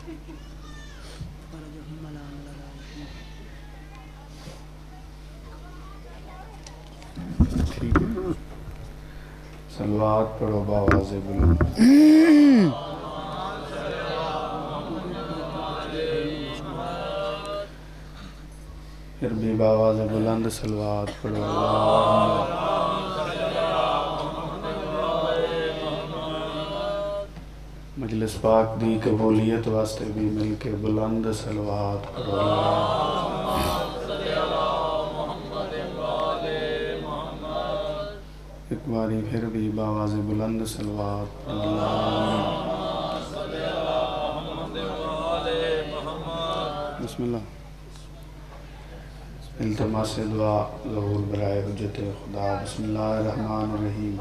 ٹھیک ہے، صلوات پڑھو بآواز بلند. پھر بھی بآواز بلند صلوات پڑھو. اللہم مجلس پاک دی قبولیت واسطے بھی مل کے بلند صلوات پڑھو. ایک باری پھر بھی بآواز بلند صلوات پڑھو. بسم اللہ. التماس دعا ظہور برائے حجت خدا. بسم اللہ الرحمن الرحیم.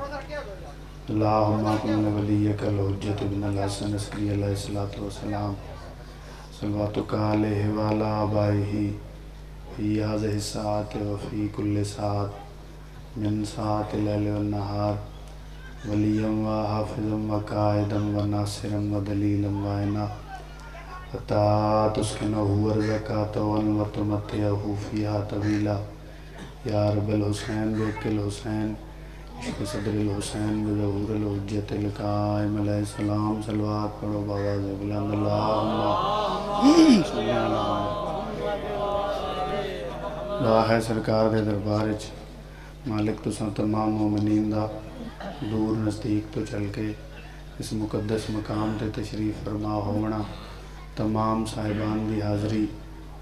اللہم کن ولیک الحجت ابن الحسن عسکری علیہ السلام صلواتک علیہ وعلی آبائہ فی ہذہ الساعۃ وفی کل ساعۃ من ساعۃ اللیل والنہار ولیا وحافظا وقائدا وناصرا ودلیلا وعینا حتی تسکنہ ورزقہ وتمتعہ فیہا طویلا. یا رب الحسین بحق الحسین عشق صدر الحسین بظہور الحجت القائم علیہ السلام. صلوات پڑھو بآواز بلند. اللہم صلی علی دعا ہے سرکار دے دربار وچ مالک تساں تمام مومنین دا دور نزدیک تو چل کے اس مقدس مقام تے تشریف فرما ہونا. تمام صاحبان دی حاضری،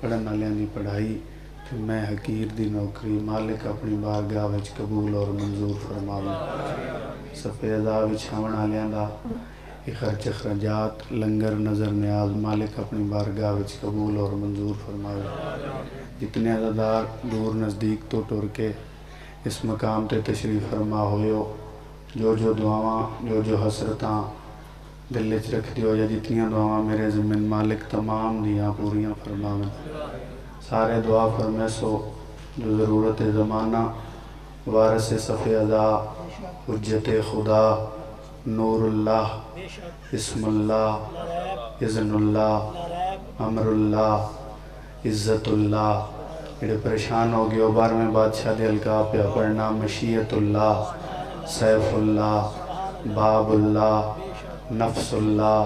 پڑھن والیاں دی پڑھائی تے میں حقیر دی نوکری مالک اپنی بارگاہ وچ قبول اور منظور فرماوے. صفے عزا وچ آون والیاں دا خرچ اخراجات لنگر نظر نیاز مالک اپنی بارگاہ وچ قبول اور منظور فرماوے. جتنے عزادار دور نزدیک تو ٹر کے اس مقام تے تشریف فرما ہوئے ہو، جو دعاواں جو حسرتاں دل وچ رکھ دیو یا جتنیاں دعاواں میرے ضمن مالک تمام دیاں پوریاں فرماویں. سارے دعا فرمے سو جو ضرورت زمانہ وارث صفِ عزا حجت خدا نور اللہ اسم اللہ اذن اللہ امر اللہ عزت اللہ. جڑے پریشان ہو گئے 12ویں بادشاہ دے القاب پہ پڑھنا. مشیت اللہ سیف اللہ باب اللہ نفس اللہ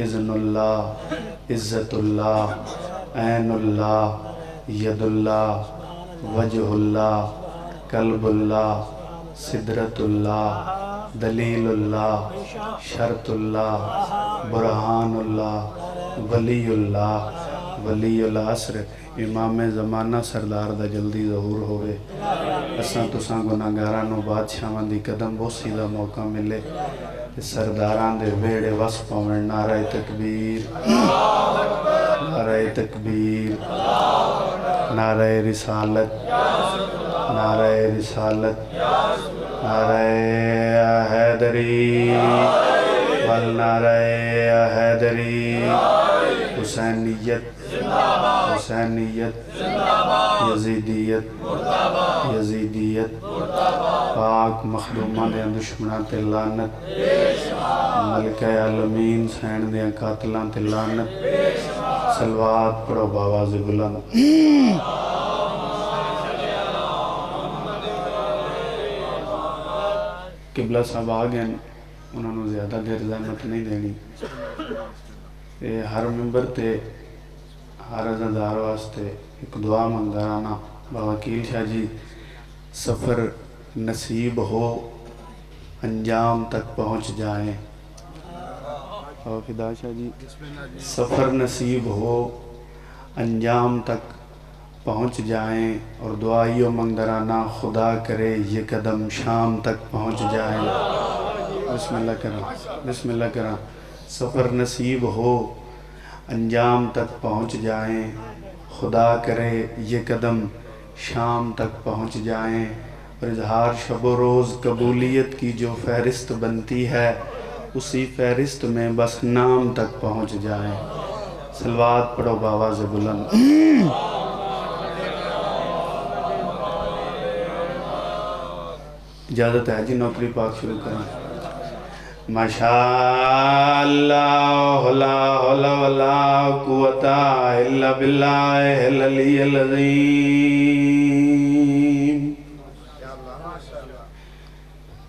اذن اللہ عزت اللہ عین اللہ ید اللہ وجہ اللہ قلب اللہ سدرت اللہ دلیل اللہ شرط اللہ برہان اللہ ولی اللہ ولی العصر. امام زمانہ سردار دا جلدی ظہور ہوئے. اساں تساں گناہگاراں نو بادشاہاں دی قدم بوسی دا موقع ملے. سرداران دے ویڑے وس پاون. نعرہ تکبیر نعرہ تکبیر نعرہ رسالت نعرہ رسالت نعرہ حیدری والنعرہ حیدری. حسینیت حسینیت یزیدیت یزیدیت. پاک مخدومہ دے دشمناں تے لعنت. ملکہ عالمین سین دے قاتلاں تے لعنت. صلوات پڑھو بآواز بلند. قبلہ صاحب آ گئے، انہوں نے زیادہ دیر زحمت نہیں دینی. ہر ممبر تے ہر عزادار واسطے ایک دعا منگا رانا. وکیل شاہ جی سفر نصیب ہو انجام تک پہنچ جائیں. فدا شاہ جی سفر نصیب ہو انجام تک پہنچ جائیں. اور دعائیوں منگدرانا خدا کرے یہ قدم شام تک پہنچ جائیں. بسم اللہ کریں بسم اللہ کریں. سفر نصیب ہو انجام تک پہنچ جائیں. خدا کرے یہ قدم شام تک پہنچ جائیں. اور اظہار شب و روز قبولیت کی جو فہرست بنتی ہے اسی فہرست میں بس نام تک پہنچ جائیں. صلوات پڑھو بآواز بلند. اجازت ہے جی نوکری پاک شروع کریں. ماشاءاللہ لا حول ولا قوت الا باللہ العلی العظیم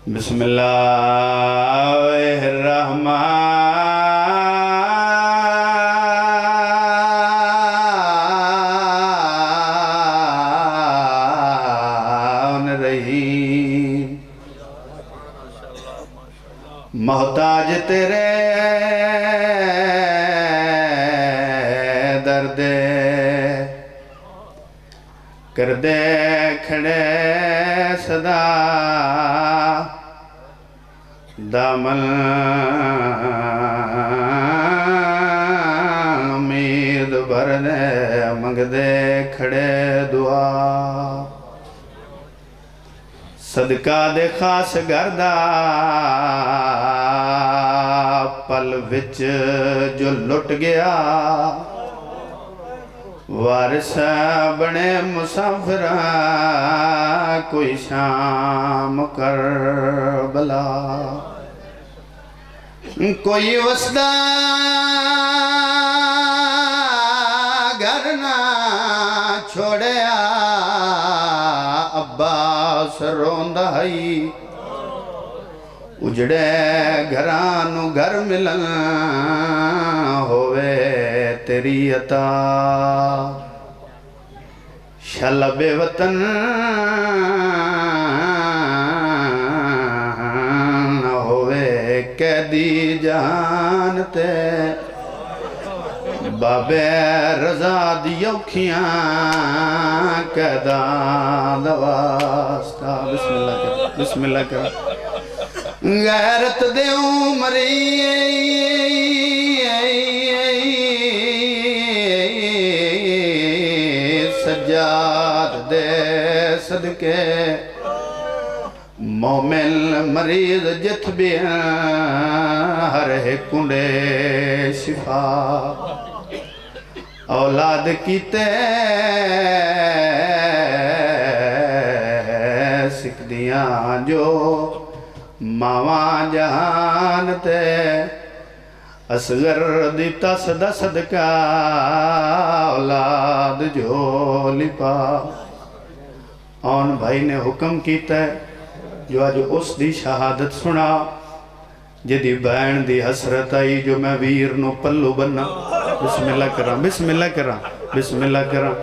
بسم اللہ الرحمن الرحیم محتاج تیرے درد کر دے کھڑے صدا دامن امید بھر دے منگ دے کھڑے دعا صدقہ دے خاص گردہ پل وچ جو لٹ گیا وارث بنے مسافر کوئی شام کربلا کوئی وسدہ گھر نہ چھوڑیا عباس روندہ ہی اجڑے گھرانو گھر ملن ہوئے تیری عطا شلب وطن نہ ہوئے قیدی جان تے بابے رضا دیوکھیاں قیدان دواستا بسم اللہ کرو غیرت دے عمری سجاد دے صدقے مومن مریض جت بھی ہر کنڈے شفا اولاد کیتے سکھ دیاں جو ماواں جہان تے اصغر دیتا صدا صدقہ اولاد جو لپا آن بھائی نے حکم کیتا ہے جو آج اس دی شہادت سنا جدی بین دی حسرت آئی جو میں ویر نو پلو بنا بسم اللہ کرام بسم اللہ کرام بسم اللہ کرام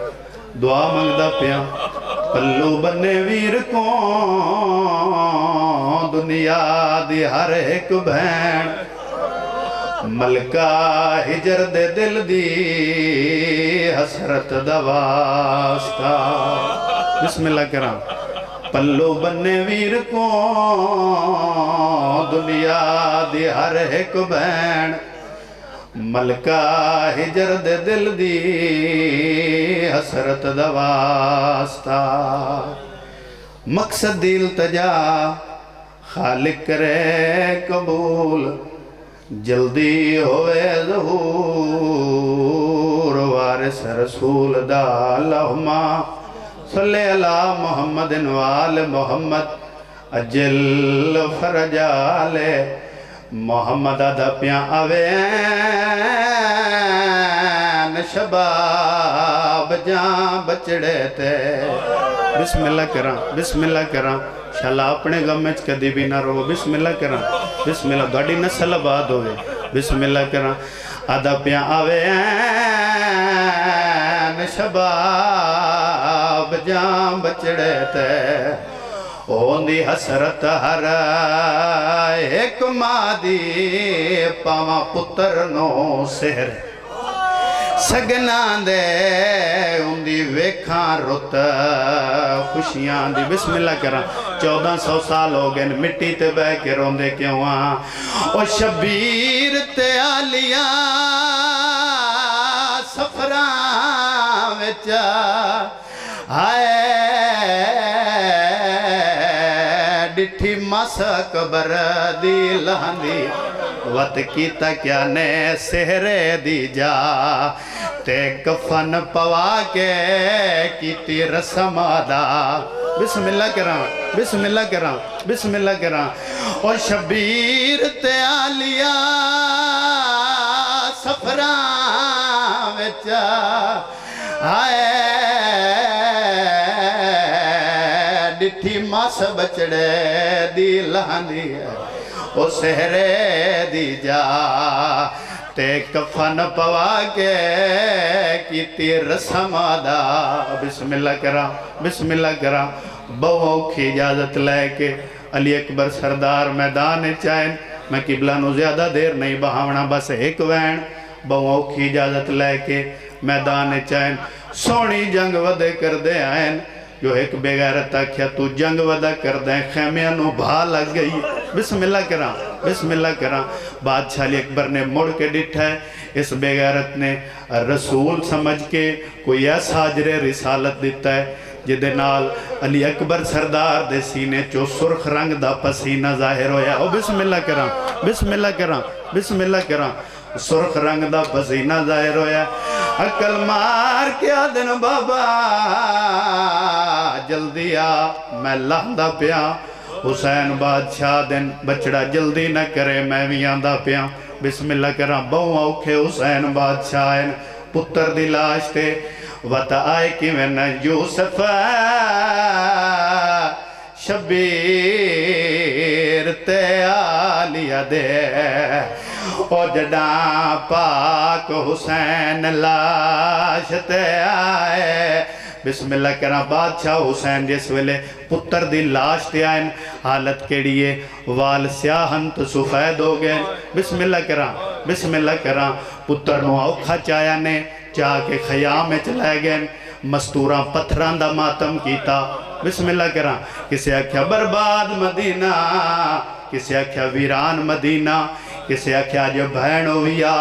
دعا منگدہ پیا پلو بنے ویر کو دنیا دی ہر ایک بین ملکہ ہجر دے دل دی حسرت دواستا بسم اللہ کرام پلو بنے ویر کو دنیا دی ہر ایک بین ملکہ ہجر دے دل دی حسرت دواستا مقصد دل تجا خالق کرے قبول جلدی ہوئے ظہور وارث رسول دا اللہم صلی اللہ محمد وآل محمد اجل فرجالے محمد دپیاں آوین شباب جان بچڑے تے بسم اللہ کرام شالا اپنے غمچ کدی بھی نہ رو بسم اللہ کرام بسم اللہ گاڑی نسل آباد ہوئے بسم اللہ کرام ادپیاں آوین شباب جان بچڑے تے اوندی حسرت ہر ایک مادی پاواں پتر نو سہر سگناں دے اوندی ویکھاں رت خوشیاں دی بسم اللہ کرا 1400 سال ہو گئے مٹی تے بہ کے روندے کیوں او شبیر تے آلیاں سفراں وچ آئے ڈٹھی مسا قبر دی لہندی وط کیتا کیا نے سہرے دی جا تے کفن پوا کے کیتی رسم ادا بسم اللہ کرام بسم اللہ کرام بسم اللہ کرام او شبیر تے آلیا سفران وچا آئے ڈٹھی ماس بچڑے دی لہندی او سہرے دی جا تے کفن پوا کے کیتی رسم ادا بسم اللہ کرام بسم اللہ کرام بہو کی اجازت لے کے علی اکبر سردار میدان چائن میں قبلہ نو زیادہ دیر نہیں بہاونا بس ایک وین بہو کی اجازت لے کے میدان چائن سونی جنگ ودے کر دے آئین جو ایک بے غیرت کیا تو جنگ ودا کر دیں خیمیاں نو بھا لگ گئی بسم اللہ کرام بسم اللہ کرام بادشاہ علی اکبر نے مڑ کے ڈٹھا ہے اس بے غیرت نے رسول سمجھ کے کوئی ایسا حاجر رسالت دیتا ہے جدے نال علی اکبر سردار دے سینے چو سرخ رنگ دا پسینہ ظاہر ہویا او بسم اللہ کرام بسم اللہ کرام بسم اللہ کرام سرخ رنگ دا پسینہ ظاہر ہویا عقل مار کیا دن بابا جلدی آ میں لہندہ پیا حسین بادشاہ دن بچڑا جلدی نہ کرے میں بھی آندہ پیا بسم اللہ کرام بہو اوکھے حسین بادشاہ پتر دی لاش تے وط آئے کی میں نہ یوسف شبیر تے آلیا دے او جڑاں پاک حسین لاش تے آئے بسم اللہ کرام بادشاہ حسین جس ویلے پتر دی لاش تے آئین حالت کیڑیے وال سیاہن تو سفید ہو گئے بسم اللہ کرام پتر نو اوکھا چایا نے چاہ کے خیام میں چلائے گئے مستوراں پتھران دا ماتم کیتا بسم اللہ کرام کسے آکھیا برباد مدینہ کسے آکھیا ویران مدینہ کسے آکھیا جو بہن ہویا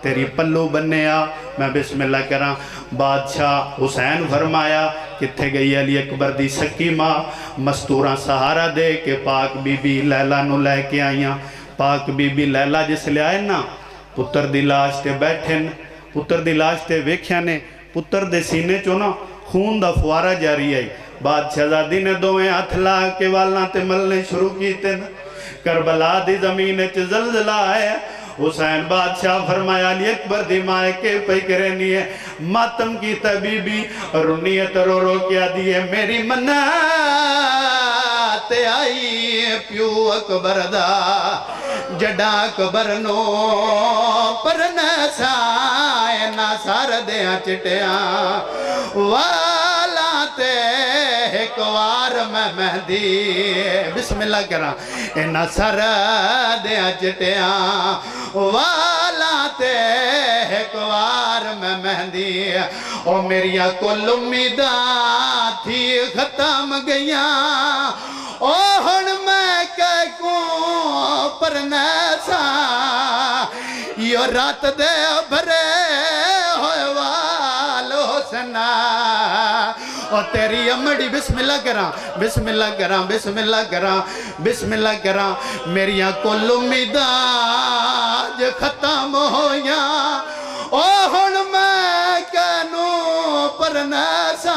تیری پلو بنیا میں بسم اللہ کرام بادشاہ حسین فرمایا کتھے گئی علی اکبر دی سکی ماں مستوراں سہارا دے کے پاک بی بی لیلہ نو لے کے آئیاں پاک بی بی لیلہ جس لے آئے نا پتر دی لاش تے بیٹھن پتر دی لاش تے ویکھیا نے پتر دے سینے چو نا خون دا فوارہ جاری آئی بادشاہ زادی نے دوئیں ہاتھ لا کے والنا تے ملنے شروع کیتے نا کربلا دی زمین چ زلزلہ آئے حسین بادشاہ فرمایا علی اکبر دی مائے کے پئی کرنی ہے ماتم کی طبیبی رنیت رو رو کیا دیئے میری منات آئی پیو اکبر دا جڑا اکبر نو پر نسائے نا سار دیاں چٹیاں والا تے ایک وار میں مہدی بسم اللہ کرام اینا سر دیاں چٹیاں والا تے ایک وار میں مہدی او میریاں کل امیداں تھی ختم گئیاں او ہن میں کہہ کوں پر نیسا یہ رات دے بھرے ہوئے والو حسنہ اور تیری امڑی بسم اللہ کرام بسم اللہ کرام بسم اللہ کرام بسم اللہ کرام میریاں کل امیداں جو ختم ہویاں او ہن میں کہنوں پر نیسا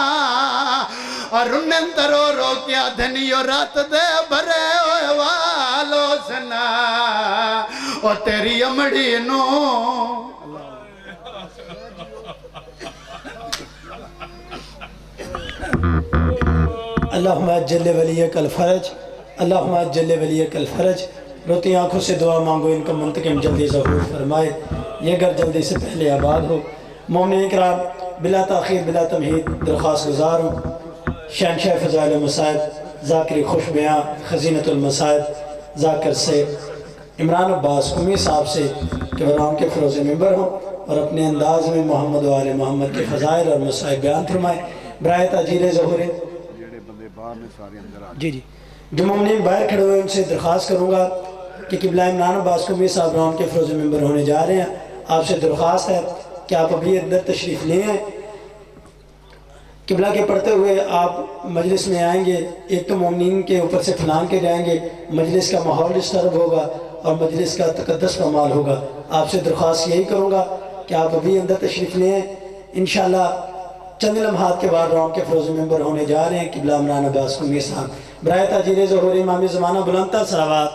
اور انہیں ترو رو کیا دھنیو رات دے بھرے ہوئے والو سنا اور تیری امڑی نو اللہم اجل ولیک الفرج اللہم اجل ولیک الفرج روتی آنکھوں سے دعا مانگو ان کا منتقم جلدی ظہور فرمائے یہ گھر جلدی سے پہلے آباد ہو مومنین اکرام بلا تاخیر بلا تمہید درخواست گزار ہوں شہنشاہ فضائل المصائب ذاکری خوش بیاں خزینت المصائب ذاکر سے عمران عباس قمی صاحب سے کہ وہ نام کے فروز ممبر ہوں اور اپنے انداز میں محمد و آل محمد کے فضائل اور مصائب بیان فرمائے برائے تاجیر ظہور جی جو مومنین باہر کھڑے ہوئے ان سے درخواست کروں گا کہ قبلہ عمران عباس قمی صاحب رام کے فروز ممبر ہونے جا رہے ہیں آپ سے درخواست ہے کہ آپ ابھی اندر تشریف لے ہیں قبلہ کے پڑھتے ہوئے آپ مجلس میں آئیں گے ایک تو مومنین کے اوپر سے پھلان کے جائیں گے مجلس کا ماحول ڈسٹرب ہوگا اور مجلس کا تقدس کا مال ہوگا۔ آپ سے درخواست یہی کروں گا کہ آپ ابھی اندر تشریف لیں، انشاءاللہ چند لمحات کے بعد راؤنڈ کے فروز ممبر ہونے جا رہے ہیں۔ قبلہ عمران عباس قمی صاحب برائے تاجیر ظہور امام زمانہ بلند تر صلوات۔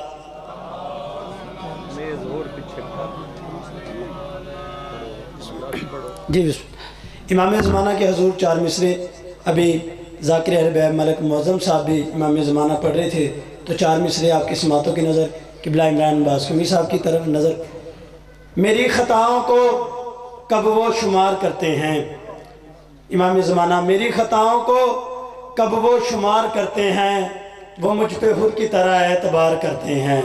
جی بسم امام زمانہ کے حضور 4 مصرے ابھی ذاکر اہل بیت ملک معظم صاحب بھی امام زمانہ پڑھ رہے تھے، تو 4 مصرے آپ کی سماعتوں کی نظر قبلہ عمران عباس قمی صاحب کی طرف نظر۔ میری خطاؤں کو کب وہ شمار کرتے ہیں، امام زمانہ میری خطاؤں کو کب وہ شمار کرتے ہیں، وہ مجھ پہ حر کی طرح اعتبار کرتے ہیں۔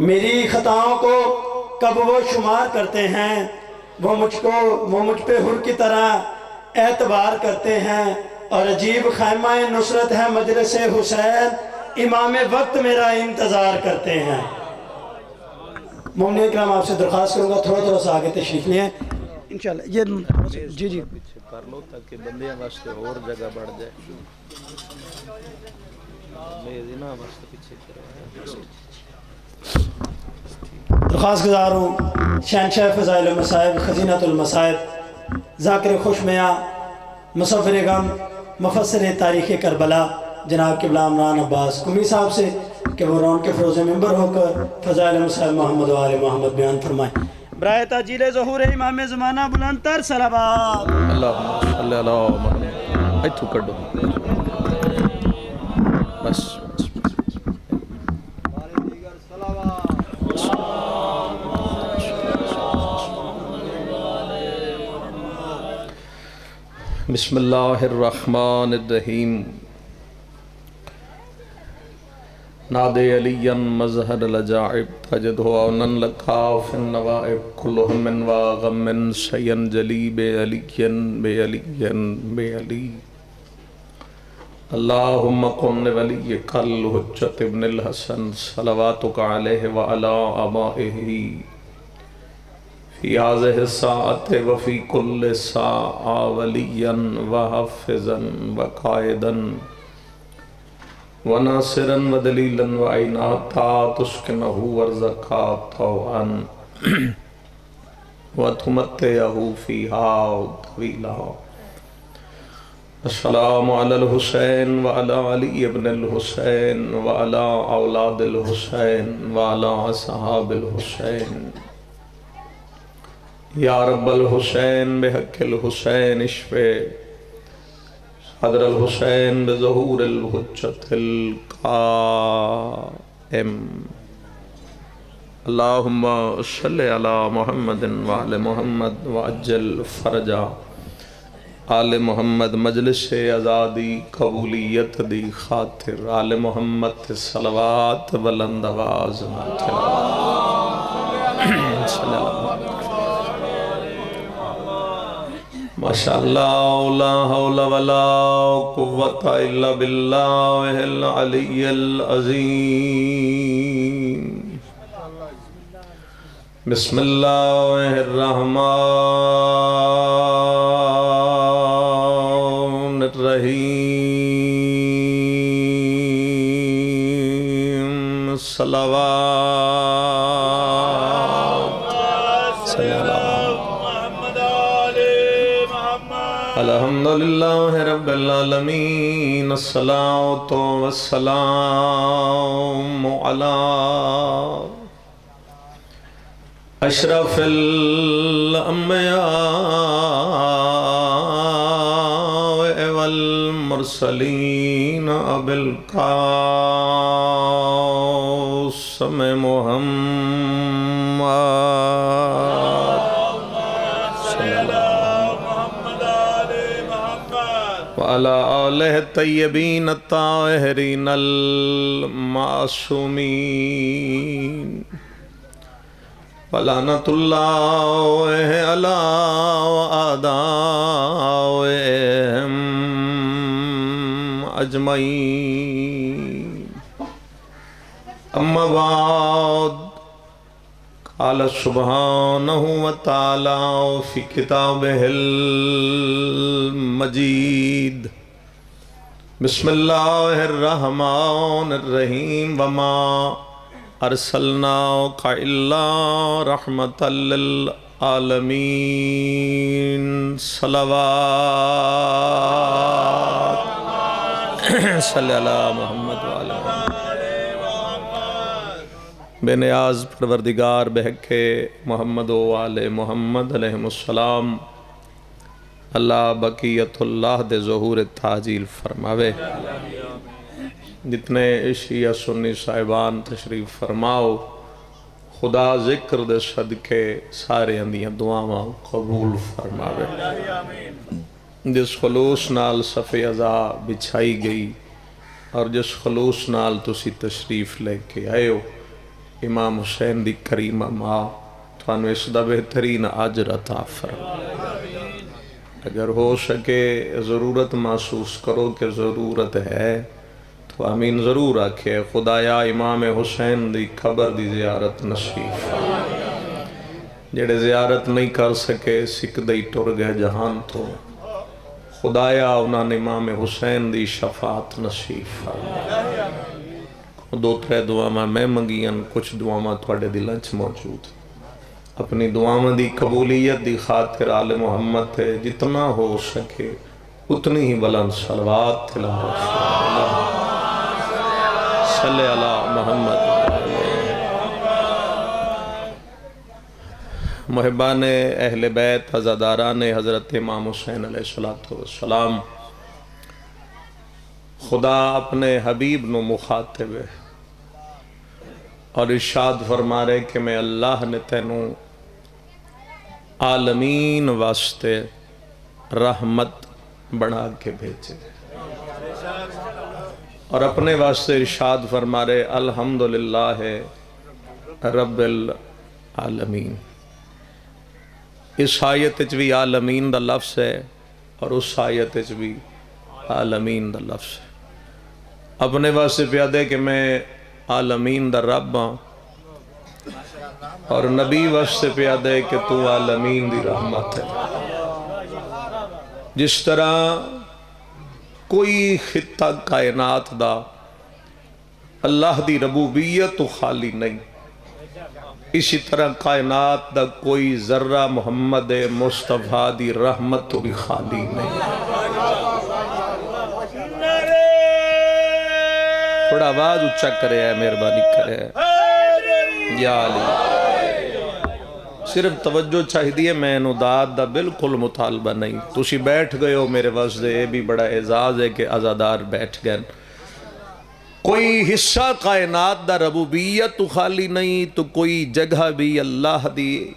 میری خطاؤں کو کب وہ شمار کرتے ہیں، وہ مجھ پہ حر کی طرح اعتبار کرتے ہیں۔ اور عجیب خیمہ نصرت ہے مجلس حسین، امام وقت میرا انتظار کرتے ہیں۔ مومنین اکرام آپ سے درخواست کروں گا تھوڑا سا آگے تشریف لیں انشاءاللہ۔ یہ جی کر لو تاکہ بندیاں واسطے اور جگہ بڑھ جائے۔ درخواست گزار ہوں شہنشاہ فضائل المصائب خزینۃ المصائب ذاکر خوش میاں مصور غم مفسر تاریخ کربلا جناب قبلہ عمران عباس قمی صاحب سے کہ وہ راؤنڈ کے فروز ممبر ہو کر فضائل المصائب محمد و آل محمد بیان فرمائیں۔ برائے تاجیل ظہور امام زمانہ بلند تر صلوات۔ اللہم صلی علی محمد۔ ایتھو کڈو بس بسم اللہ الرحمن الرحیم۔ نادے علی مظہر العجائب تجدہ عونا لکا فی النوائب کل ہم و غم شیئن جلی بے علی بے علی بے علی۔ اللہم قن ولیک الحجت ابن الحسن صلواتک علیہ وعلا آبائہ فی هذه الساعة وفی کل ساعة ولیا وحافظا وقائدا وناصرا ودلیلا وعیناتا تسکنہ ورزقا طوعا وتمتعہ فیہا طویلا۔ السلام علی الحسین وعلی علی ابن الحسین وعلی اولاد الحسین وعلی اصحاب الحسین۔ یا رب الحسین بحق الحسین اشفے صدر الحسین بظہور الحجت القائم۔ اللہم صلی علی محمد وعلی محمد وعجل فرجا آل محمد۔ مجلس ازادی قبولیت دی خاطر آل محمد صلوات بلند آواز صلی اللہ ماشاءاللہ لا حول ولا قوة الا باللہ العلی العظیم۔ بسم اللہ الرحمن الرحیم۔ صلوات صلی اللہ الحمدللہ رب العالمین۔ الصلاۃ والسلام علی اشرف الانبیاء والمرسلین ابی القاسم محمد وعلى آلہ الطیبین الطاہرین المعصومین ولعنۃ اللہ علی اعدائہم اجمعین۔ اما بعد قال سبحانہ وتعالی فی کتابہ المجید۔ بسم اللہ الرحمن الرحیم۔ وما أرسلناك إلا رحمة للعالمين صلوات صلی اللہ محمد وعلی بے نیاز پروردگار بہکے محمد و آل محمد علیہ السلام اللہ بقیت اللہ دے ظہور تعجیل فرماوے جتنے شیعہ سنی صاحبان تشریف فرماؤ خدا ذکر دے صدقے سارے اندیاں دعاواں قبول فرماوے جس خلوص نال صفِ ازا بچھائی گئی اور جس خلوص نال تسی تشریف لے کے آئے ہو امام حسین دی کریمہ ماں تھانو اس دا بہترین اجر عطا فرمائے اگر ہو سکے ضرورت محسوس کرو کہ ضرورت ہے تو آمین ضرور آکھے خدایا امام حسین دی قبر دی زیارت نصیب جڑے زیارت نہیں کر سکے سکھ دئی ٹر گئے جہان تو خدایا انہاں نے امام حسین دی شفاعت نصیب دو ترے دعاواں میں منگیاں کچھ دعاواں تھوڑے دلوں چ موجود اپنی دعاواں دی قبولیت دی خاطر آل محمد تھے جتنا ہو سکے اتنی ہی بلند صلوات تلاوت صلی اللہ محمد محبان اہل بیت عزاداران حضرت امام حسین علیہ السلام خدا اپنے حبیب نو مخاطب ہے اور ارشاد فرما رہے کہ میں اللہ نے تینوں عالمین واسطے رحمت بنا کے بھیجے اور اپنے واسطے ارشاد فرما رہے الحمدللہ رب العالمین اس آیت بھی عالمین دا لفظ ہے اور اس آیت بھی عالمین دا لفظ ہے اپنے واسطے پیادے کہ میں عالمین دا رب ہاں اور نبی واسطے پیادے کہ تو عالمین دی رحمت ہے جس طرح کوئی خطہ کائنات دا اللہ دی ربوبیت تو خالی نہیں اسی طرح کائنات دا کوئی ذرہ محمد مصطفیٰ دی رحمت تو بھی خالی نہیں تھوڑا آواز اچھا کرے ہے مہربانی کرے یا علی صرف توجہ چاہیے میں نوداد دا بالکل مطالبہ نہیں تسی بیٹھ گئے ہو میرے واسطے یہ بھی بڑا اعزاز ہے کہ عزادار بیٹھ گئے کوئی حصہ کائنات دا ربوبیت تو خالی نہیں تو کوئی جگہ بھی اللہ دی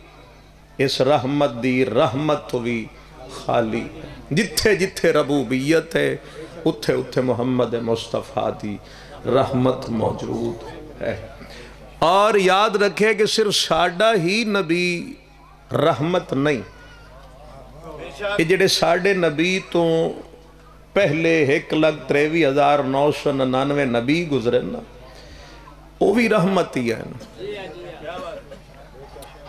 اس رحمت دی رحمت تو بھی خالی جتھے جتھے ربوبیت ہے اتھے اتھے محمد مصطفیٰ دی رحمت موجود ہے اور یاد رکھے کہ صرف ساڈا ہی نبی رحمت نہیں کہ جڑے ساڈے نبی تو پہلے 1,63,999 نبی گزرے نا وہ بھی رحمت ہی ہے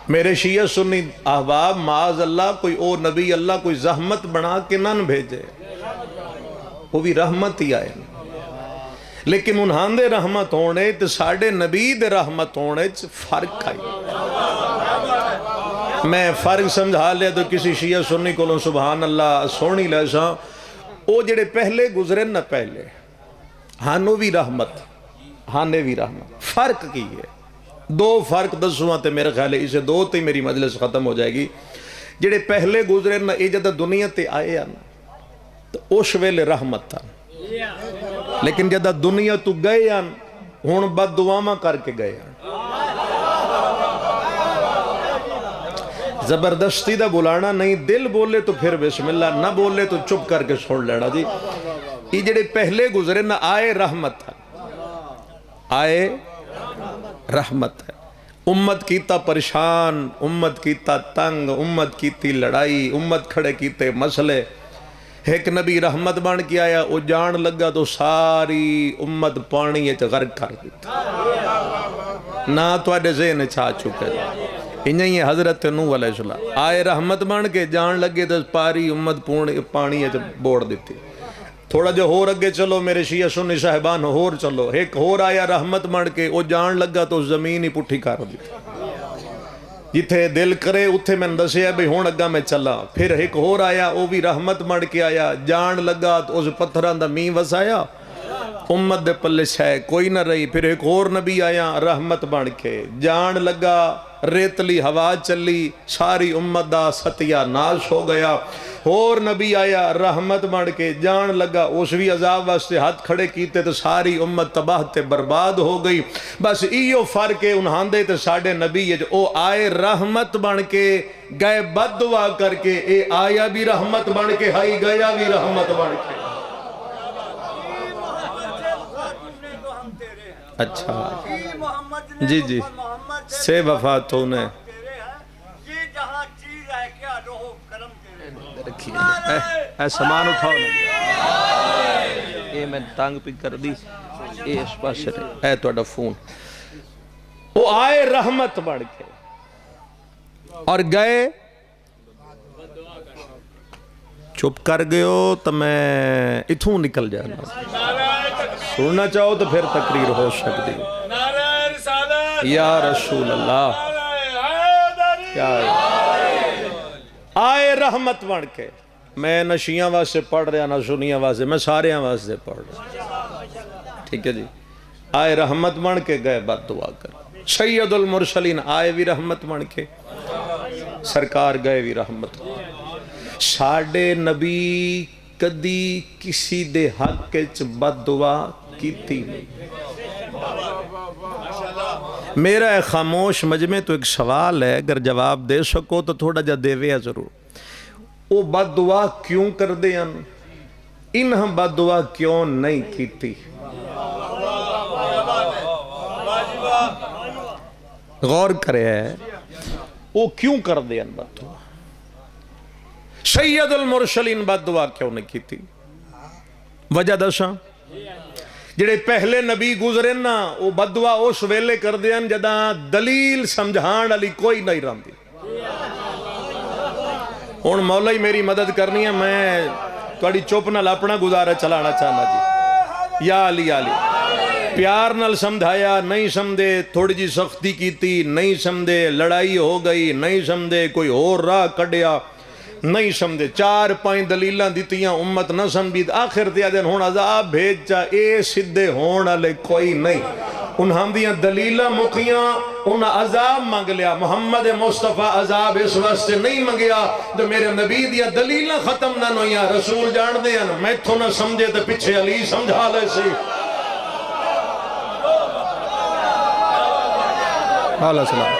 میرے شیعہ سنی احباب معاذ اللہ کوئی او نبی اللہ کوئی زحمت بنا کے نہ بھیجے وہ بھی رحمت ہی آئے لیکن انہاں دے رحمت ہونے تے ساڑے نبی دے رحمت ہونے فرق آئی میں فرق سمجھا لیا تو کسی شیعہ سنی کو سبحان اللہ سونی لیسا او جڑے پہلے گزرے نہ پہلے ہانو بھی رحمت ہانے بھی رحمت فرق کی ہے دو فرق دسواں تے میرے خیال ہے اسے دو تے میری مجلس ختم ہو جائے گی جڑے پہلے گزرے نہ اے جدہ دنیا تے آئے ہیں تو اس ویلے رحمت تھا لیکن جدہ دنیا تو گئے ہیں ہون بد دعاواں کر کے گئے ہیں زبردستی دا بلانا نہیں دل بولے تو پھر بسم اللہ نہ بولے تو چپ کر کے سوڑ لینا جی یہ جڑے پہلے گزرے نہ آئے رحمت ہے آئے رحمت ہے امت کیتا پریشان امت کیتا تنگ امت کیتی لڑائی امت کھڑے کیتے مسئلے ایک نبی رحمت بن کے آیا وہ جان لگا تو ساری امت پانی غرق کر دیتا نہ تو آڈے ذہن چھا چکے انہیں یہ حضرت نوح علیہ السلام آئے رحمت بن کے جان لگے تو پاری امت پانی بوڑ دیتی تھوڑا جو ہور اگے چلو میرے شیعہ سنی صاحبان ہور چلو، ایک ہور آیا رحمت بن کے، وہ جان لگا تو زمین ہی پٹھی کر دی، جتھے دل کرے اتھے میں دسیا بھی ہون اگا میں چلا۔ پھر ایک ہور آیا وہ بھی رحمت بن کے آیا، جان لگا تو اس پتھران دا مین وسایا، امت دے پلے شے کوئی نہ رہی۔ پھر ایک اور نبی آیا رحمت بن کے، جان لگا ریتلی ہوا چلی، ساری امت دا ستیہ ناش ہو گیا۔ اور نبی آیا رحمت بن کے، جان لگا اس بھی عذاب واسطے ہاتھ کھڑے کیتے تو ساری امت تباہ تے برباد ہو گئی۔ بس ایو فرق ہے انہاں دے تے ساڈے نبی ہے، او آئے رحمت بن کے گئے بد دعا کر کے، اے آیا بھی رحمت بن کے ہائی گیا بھی رحمت بن کے۔ اچھا جی جی سے وفات ہونے اے سامان اٹھاؤ اے میں تانگ پی کر دی، اے اس پاس اے تو اڈا فون۔ وہ آئے رحمت بڑھ کے اور گئے، چپ کر گئے ہو تو میں اتھوں نکل جانا، سننا چاہو تو پھر تقریر ہو سکتی۔ یا رسول اللہ، آئے رحمت بن کے، میں نہ شیعہ واسطے پڑھ رہا نہ سنیاں واسطے، میں سارے واسطے پڑھ رہا، ٹھیک ہے جی۔ آئے رحمت بن کے گئے بد دعا کر۔ سید المرسلین آئے بھی رحمت بن کے، سرکار گئے بھی رحمت۔ ساڑھے نبی کدی کسی دے حق وچ بد دعا کیتی نہیں۔ میرا خاموش مجمع تو ایک سوال ہے، اگر جواب دے سکو تو تھوڑا جا دے ویا ضرور۔ وہ بد دعا کیوں کر دے ان؟ انہاں بد دعا کیوں نہیں کیتی؟ غور کرے ہے وہ کیوں کر دے ان بد دعا؟ سید المرسلین بد دعا کیوں نہیں کیتی؟ وجہ دساں، جڑے پہلے نبی گزرے نا وہ بد دعا اس ویلے کر دے ان جداں دلیل سمجھان علی کوئی نہیں رہندی۔ ہن مولا ہی میری مدد کرنی ہے، میں تھوڑی چپ نال اپنا گزارا چلانا چاہنا جی۔ یا علی علی پیار نال سمجھایا نہیں سمجھے، تھوڑی جی سختی کیتی نہیں سمجھے، لڑائی ہو گئی نہیں سمجھے، کوئی اور راہ کڈیا نہیں سمجھے، 4-5 دلیلاں دیتیاں امت نہ سمجھید، آخر دیا دن ہون عذاب بھیج چا، اے سدھے ہون علی کوئی نہیں۔ انہاں دیاں دلیلاں مکیاں، انہاں عذاب مانگ لیا۔ محمد مصطفیٰ عذاب اس واسطے نہیں منگیا تو میرے نبی دیاں دلیلاں ختم نہ ہویاں۔ رسول جان دیاں میں تو نہ سمجھے تو پیچھے علی سمجھا لے سی۔ علیہ السلام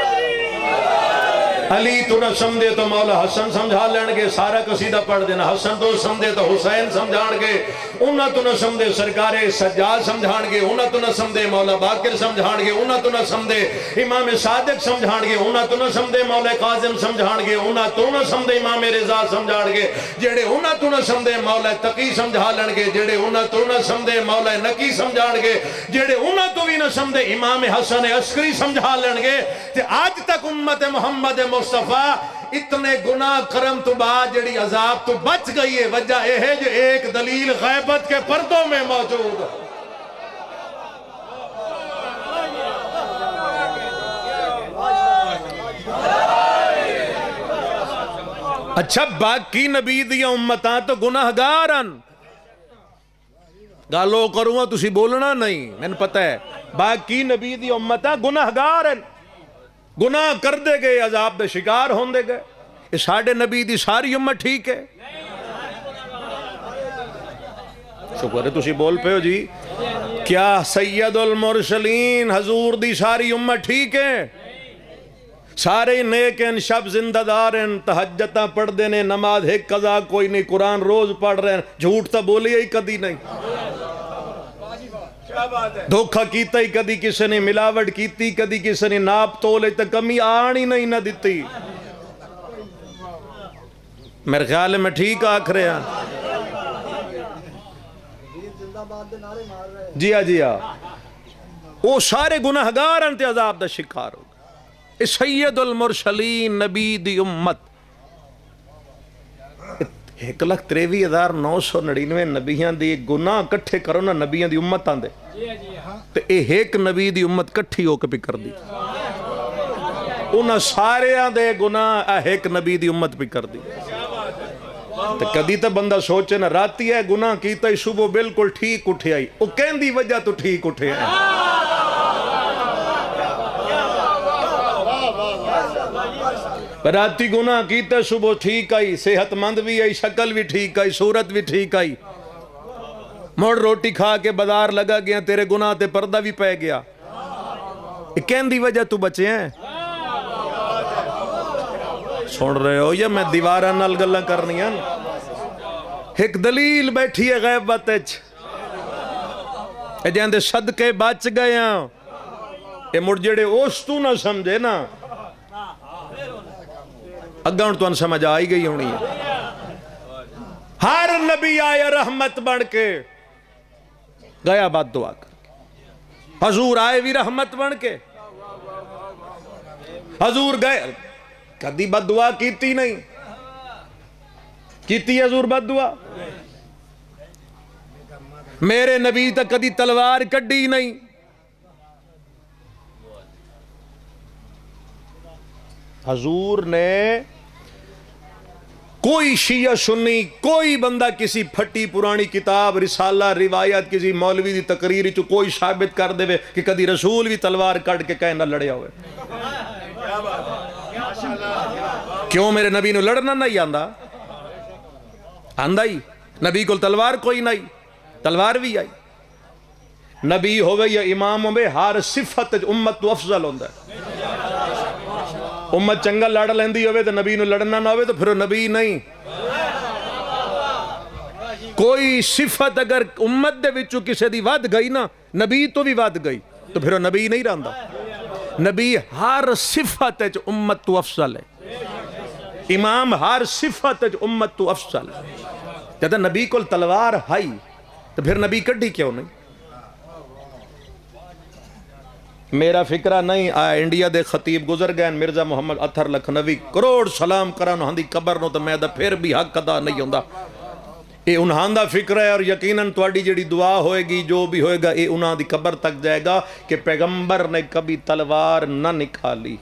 علی تو نہ سمجھے تو مولا حسن سمجھا لین گے، سارا قصیدہ پڑھ دینا۔ حسن تو سمجھے تو حسین سمجھان گے، انہاں تو نہ سمجھے سرکار سجاد سمجھان گے، انہاں تو نہ سمجھے مولا باقر سمجھان گے، انہاں تو نہ سمجھے امام صادق سمجھان گے، انہاں تو نہ سمجھے مولا قاظم سمجھان گے، انہاں تو نہ سمجھے امام رضا سمجھان گے، جڑے انہاں تو نہ سمجھے مولا تقی سمجھا لین گے، جڑے انہاں تو نہ سمجھے مولا نقی سمجھان گے، جڑے انہاں تو بھی نہ سمجھے امام حسن عسکری سمجھا لین گے۔ تے آج تک امت محمد مصطفیٰ اتنے گناہ کرم تو بعد جڑی عذاب تو بچ گئی ہے، وجہ یہ ہے جو ایک دلیل غیبت کے پردوں میں موجود ہے۔ اچھا باقی نبی دیا امتاں تو گناہ گارن، گالو کروں گا تسی بولنا نہیں، میں نے پتہ ہے باقی نبی دیا امتاں گناہ گارن، گناہ کر دے گئے، عذاب دے شکار ہون دے گئے۔ اس ساڑھے نبی دی ساری امت ٹھیک ہے؟ شکر ہے تسی بول پہ ہو جی۔ کیا سید المرسلین حضور دی ساری امت ٹھیک ہے؟ سارے نیک ہیں، شب زندہ دار ہیں، تہجدہ پڑھ دینے، نماز ایک قضا کوئی نہیں، قرآن روز پڑھ رہے ہیں، جھوٹ تا بولی ہی کدی نہیں، دھوکھا کیتا ہی کدی کسی نے، ملاوٹ کیتی کدی کسی نے، ناپ تولے تا کمی آنی نہیں نہ دیتی۔ میرے خیال میں ٹھیک آکھ رہے ہیں جی ہاں جی ہاں، وہ سارے گناہگار انتے عذاب دا شکار ہو گئے۔ سید المرسلین نبی دی امت 1,23,999 نبیاں دی گناہ کٹھے کرو نا نبیاں دی امت آندے تے اے ایک نبی دی امت کٹھی ہو کے پی کر دی انہاں سارے دے گناہ ایک نبی دی امت پی کر دی تے کدی تے بندہ سوچے نا راتی ہے گناہ کیتا ہی صبح بالکل ٹھیک اٹھے آئی او کہن دی وجہ تو ٹھیک اٹھے آئی راتی گناہ کیتے صبح ٹھیک آئی صحت مند بھی آئی شکل بھی ٹھیک آئی صورت بھی ٹھیک آئی موڑ روٹی کھا کے بازار لگا گیا تیرے گناہ تے پردہ بھی پہ گیا کہن دی وجہ تو بچے ہیں سن رہے ہو یا میں دیوارہ نال گلہ کرنی ہے ایک دلیل بیٹھی ہے غیبت جہاں دے صدقے بچ گئے ہیں اے مڑ جڑے اوس تو نہ سمجھے نا اگاں تو ان سمجھ آئی گئی ہونی ہے ہر نبی آیا رحمت بڑھ کے گیا بات دعا کر کے حضور آئے بھی رحمت بڑھ کے حضور گئے کدی بد دعا کیتی نہیں کیتی حضور بد دعا میرے نبی تک کدی تلوار کڈی نہیں حضور نے کوئی شیعہ سنی کوئی بندہ کسی پھٹی پرانی کتاب رسالہ روایت کسی مولوی دی تقریر چو کوئی ثابت کر دے کہ کدی رسول بھی تلوار کٹ کے کہے نہ لڑیا ہوئے کیوں میرے نبی نے لڑنا نہیں آندا آندا ہی نبی کو تلوار کوئی نہیں تلوار بھی آئی نبی ہوئے یا امام ہوئے ہر صفت امت تو افضل ہوندہ ہے امت چنگا لڑ لیندی ہوئے تو نبی نو لڑنا نہ ہوئے تو پھر نبی نہیں کوئی صفت اگر امت دے وچوں کسے دی ود گئی نا نبی تو بھی ود گئی تو پھر نبی نہیں رہندا نبی ہر صفت امت تو افضل ہے امام ہر صفت امت تو افضل ہے جب نبی کو تلوار ہائی تو پھر نبی کڈی کیوں نہیں میرا فکرہ نہیں آیا انڈیا دے خطیب گزر گئے مرزا محمد اطہر لکھنوی کروڑ سلام کرانو ہاں دی قبر نو تو میں دا پھر بھی حق ادا نہیں ہوندہ اے انہاں دا فکر ہے اور یقیناً تواڈی جڑی دعا ہوئے گی جو بھی ہوئے گا اے انہاں دی قبر تک جائے گا کہ پیغمبر نے کبھی تلوار نہ نکالی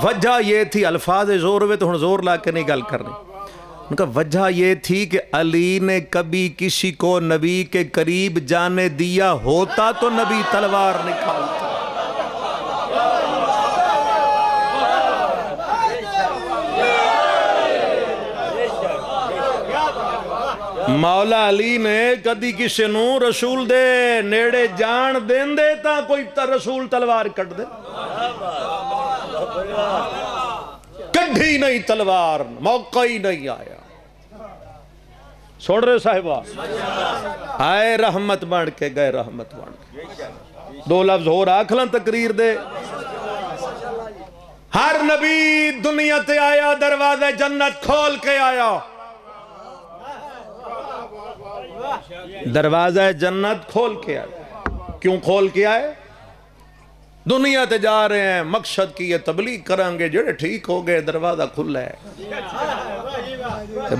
وجہ یہ تھی الفاظ زور ہوئے تو ہن زور لا کے نہیں گل کرنی ان کا وجہ یہ تھی کہ علی نے کبھی کسی کو نبی کے قریب جانے دیا ہوتا تو نبی تلوار نکالتا مولا علی نے کدی کسی نو رسول دے نیڑے جان دین دے تا کوئی رسول تلوار کٹ دے کڈھی نہیں تلوار موقع ہی نہیں آیا سن رہے صاحبہ آئے رحمت بن کے گئے رحمت بن کے دو لفظ ہو رہا کھلن تقریر دے ہر نبی دنیا تے آیا دروازے جنت کھول کے آیا دروازہ جنت کھول کے آئے کیوں کھول کے آئے دنیا تے جا رہے ہیں مقصد کی یہ تبلیغ کریں گے جڑے ٹھیک ہو گئے دروازہ کھلا ہے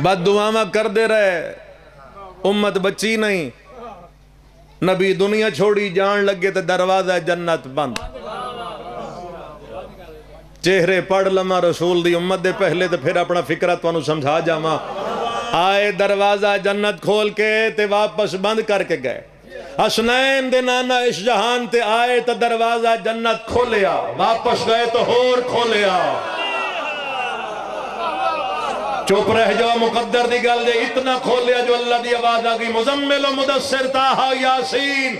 بد دعاواں کر دے رہے امت بچی نہیں نبی دنیا چھوڑی جان لگے تو دروازہ جنت بند چہرے پڑھ لما رسول دی امت دے پہلے تو پھر اپنا فکرہ تو انہوں سمجھا جاما آئے دروازہ جنت کھول کے تے واپس بند کر کے گئے حسنین دے نانا اس جہان تے آئے تو دروازہ جنت کھولیا واپس گئے تو ہور کھولیا چوپ رہ جاؤ مقدر دی گل دے اتنا کھولیا جو اللہ دی آواز آگئی مزمل و مدثر تاہا یاسین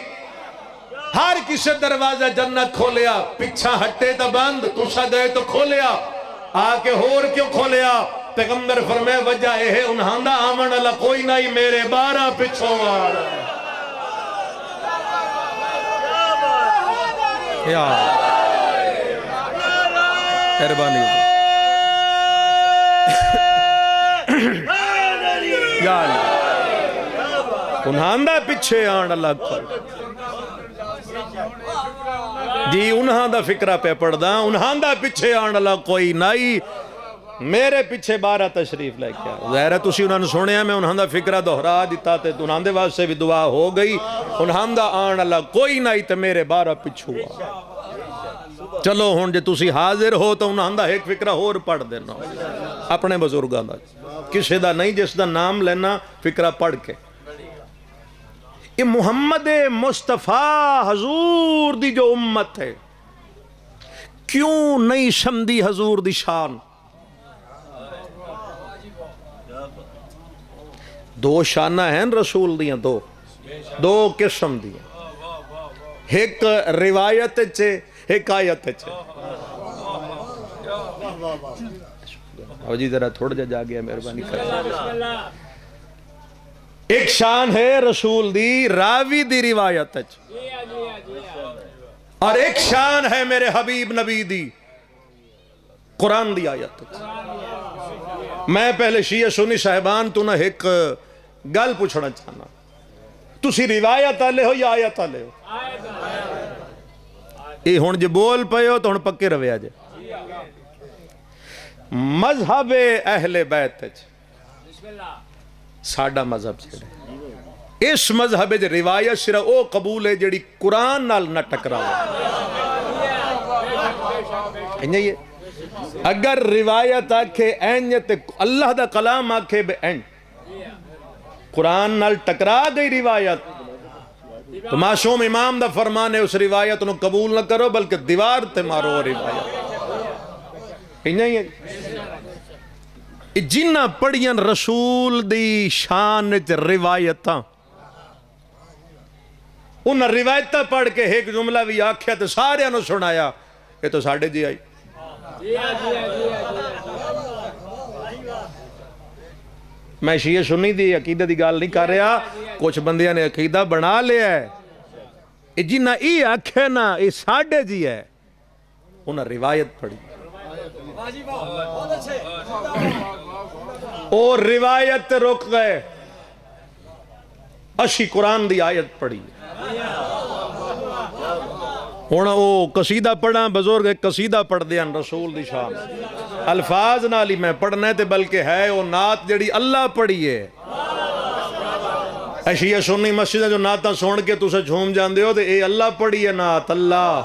ہر کسی دروازہ جنت کھولیا پچھا ہٹے تا بند تُسا گئے تو کھولیا آکے ہور کیوں کھولیا پیغمبر فرمائے وجہ ہے انہاں دا آمن اللہ کوئی نہیں میرے بارہ پچھو آر یا اربانی یا انہاں دا پچھے آن اللہ کھول جی انہاں دا فکرہ پہ پڑھ دا انہاں دا پچھے آن اللہ کوئی نہیں میرے پیچھے 12 تشریف لے کے آئے. ظاہر ہے تسی انہوں نے سنیا میں انہوں دا فکرہ دہرا دیتا تے انہوں دے واسطے بھی دعا ہو گئی. انہوں دا آن اللہ کوئی نہیں تے میرے 12 پچھو آ. چلو ہون جے تسی حاضر ہو تو انہوں دا ایک فکرہ اور پڑھ دینا اپنے بزرگاں دا, کسی دا نہیں جس دا نام لینا فکرہ پڑھ کے. یہ محمد مصطفیٰ حضور دی جو امت ہے کیوں نہیں سمدھی حضور دی شان. دو شانہ ہیں رسول دیاں, دو قسم دیاں, ایک روایت چھے ایک آیت چھے. جی ذرا تھوڑا جا گیا مہربانی کر. ایک شان ہے رسول دی راوی دی روایت چھے, اور ایک شان ہے میرے حبیب نبی دی قرآن دی آیت چھے. میں پہلے شیعہ سنی صاحبان تو نہ ایک گل پوچھنا چاہنا, تسی روایت آلے ہو یا آیت آلے ہو؟ یہ ہون جے بول پے ہو تو ہون پکے روے آجے. مذہب اہل بیت ساڈا مذہب چھڑے, اس مذہب جے روایت صرف او قبول ہے جڑی قرآن نال نہ ٹکراؤ. اگر روایت آکھے اینت اللہ دا کلام آکھے بے این قرآن نال ٹکرا گئی روایت تو معصوم امام دا فرمان ہے اس روایت نو قبول نہ کرو بلکہ دیوار تے مارو روایت. جنہ پڑھیاں رسول دی شان روایتاں ان روایتاں پڑھ کے ایک جملہ بھی آکھیا تو سارے انہوں سنایا یہ تو ساڑھے جی آئی. میں شیعہ سنی دی عقیدہ دی گال نہیں کر رہا, کچھ بندیاں نے عقیدہ بنا لیا ہے جنہ ای آکھے نا یہ ساڑھے جی ہے انہوں روایت پڑھی اور روایت رک گئے اشی قرآن دی آیت پڑھی. ہونا وہ قصیدہ پڑھا بزرگ ایک قصیدہ پڑھ دیا رسول دی شان الفاظ نالی میں پڑھنے تے بلکہ ہے وہ نعت جڑی اللہ پڑھی ہے. شیعہ سنی مسجد جو نعتاں سن کے تسے جھوم جاندے ہو تے اے اللہ پڑھی ہے نعت اللہ.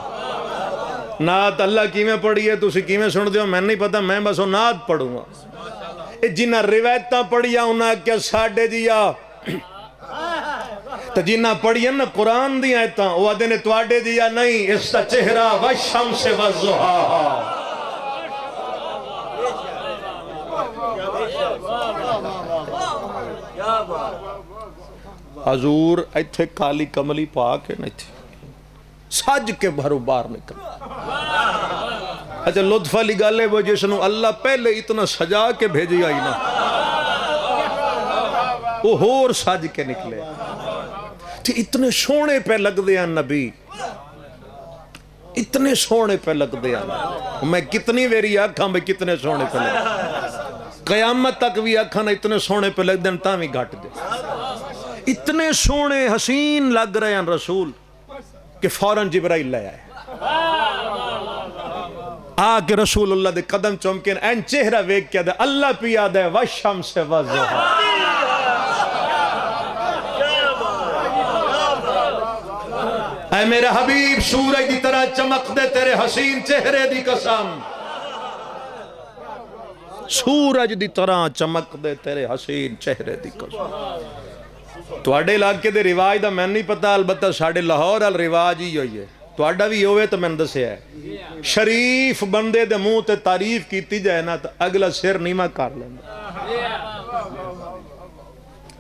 نعت اللہ کیویں پڑھی ہے تسی کیویں سن دے ہو میں نہیں پتا, میں بس وہ نعت پڑھوں گا. جنہ روایتاں پڑھیا انہاں کیا ساڑھے جیا تو جنہ پڑھیا نا قرآن دی آیتاں وہ آدھے نے تواڈے دیا نہیں اس تا چہرہ والشمس والضحاہا. حضور ایتھے کالی کملی پا کے نہیں تھی سج کے بھرو باہر نکل. اچھا لطف علی گالے وہ جسنو اللہ پہلے اتنا سجا کے بھیجی آئی نا وہ ہور سج کے نکلے تھی. اتنے سونے پہ لگ دیا نبی, اتنے سونے پہ لگ دیا. میں کتنی ویری آکھاں بھئی کتنے سونے پہ لگ, قیامت تک بھی آکھاں نا اتنے سونے پہ لگ دیں تاں بھی گھٹ دے. اتنے سونے حسین لگ رہے ہیں رسول کہ فوراں جبرائیل لے آئے آکے رسول اللہ دے قدم چمکن این چہرہ ویک کیا دے اللہ پیا دے والشمس والضحاہا. اے میرے حبیب سورج دی طرح چمک دے تیرے حسین چہرے دی قسم, سورج دی طرح چمک دے تیرے حسین چہرے دی قسم. تواڈے علاقے دے رواج دا میں نہیں پتا, البتہ ساڑھے لاہور ال رواج ہی ہوئی ہے, تواڈا بھی ہوئے تو میں دسیا ہے. شریف بندے دے منہ تے تعریف کیتی جائے نا تو اگلا سر نیمہ کر لینا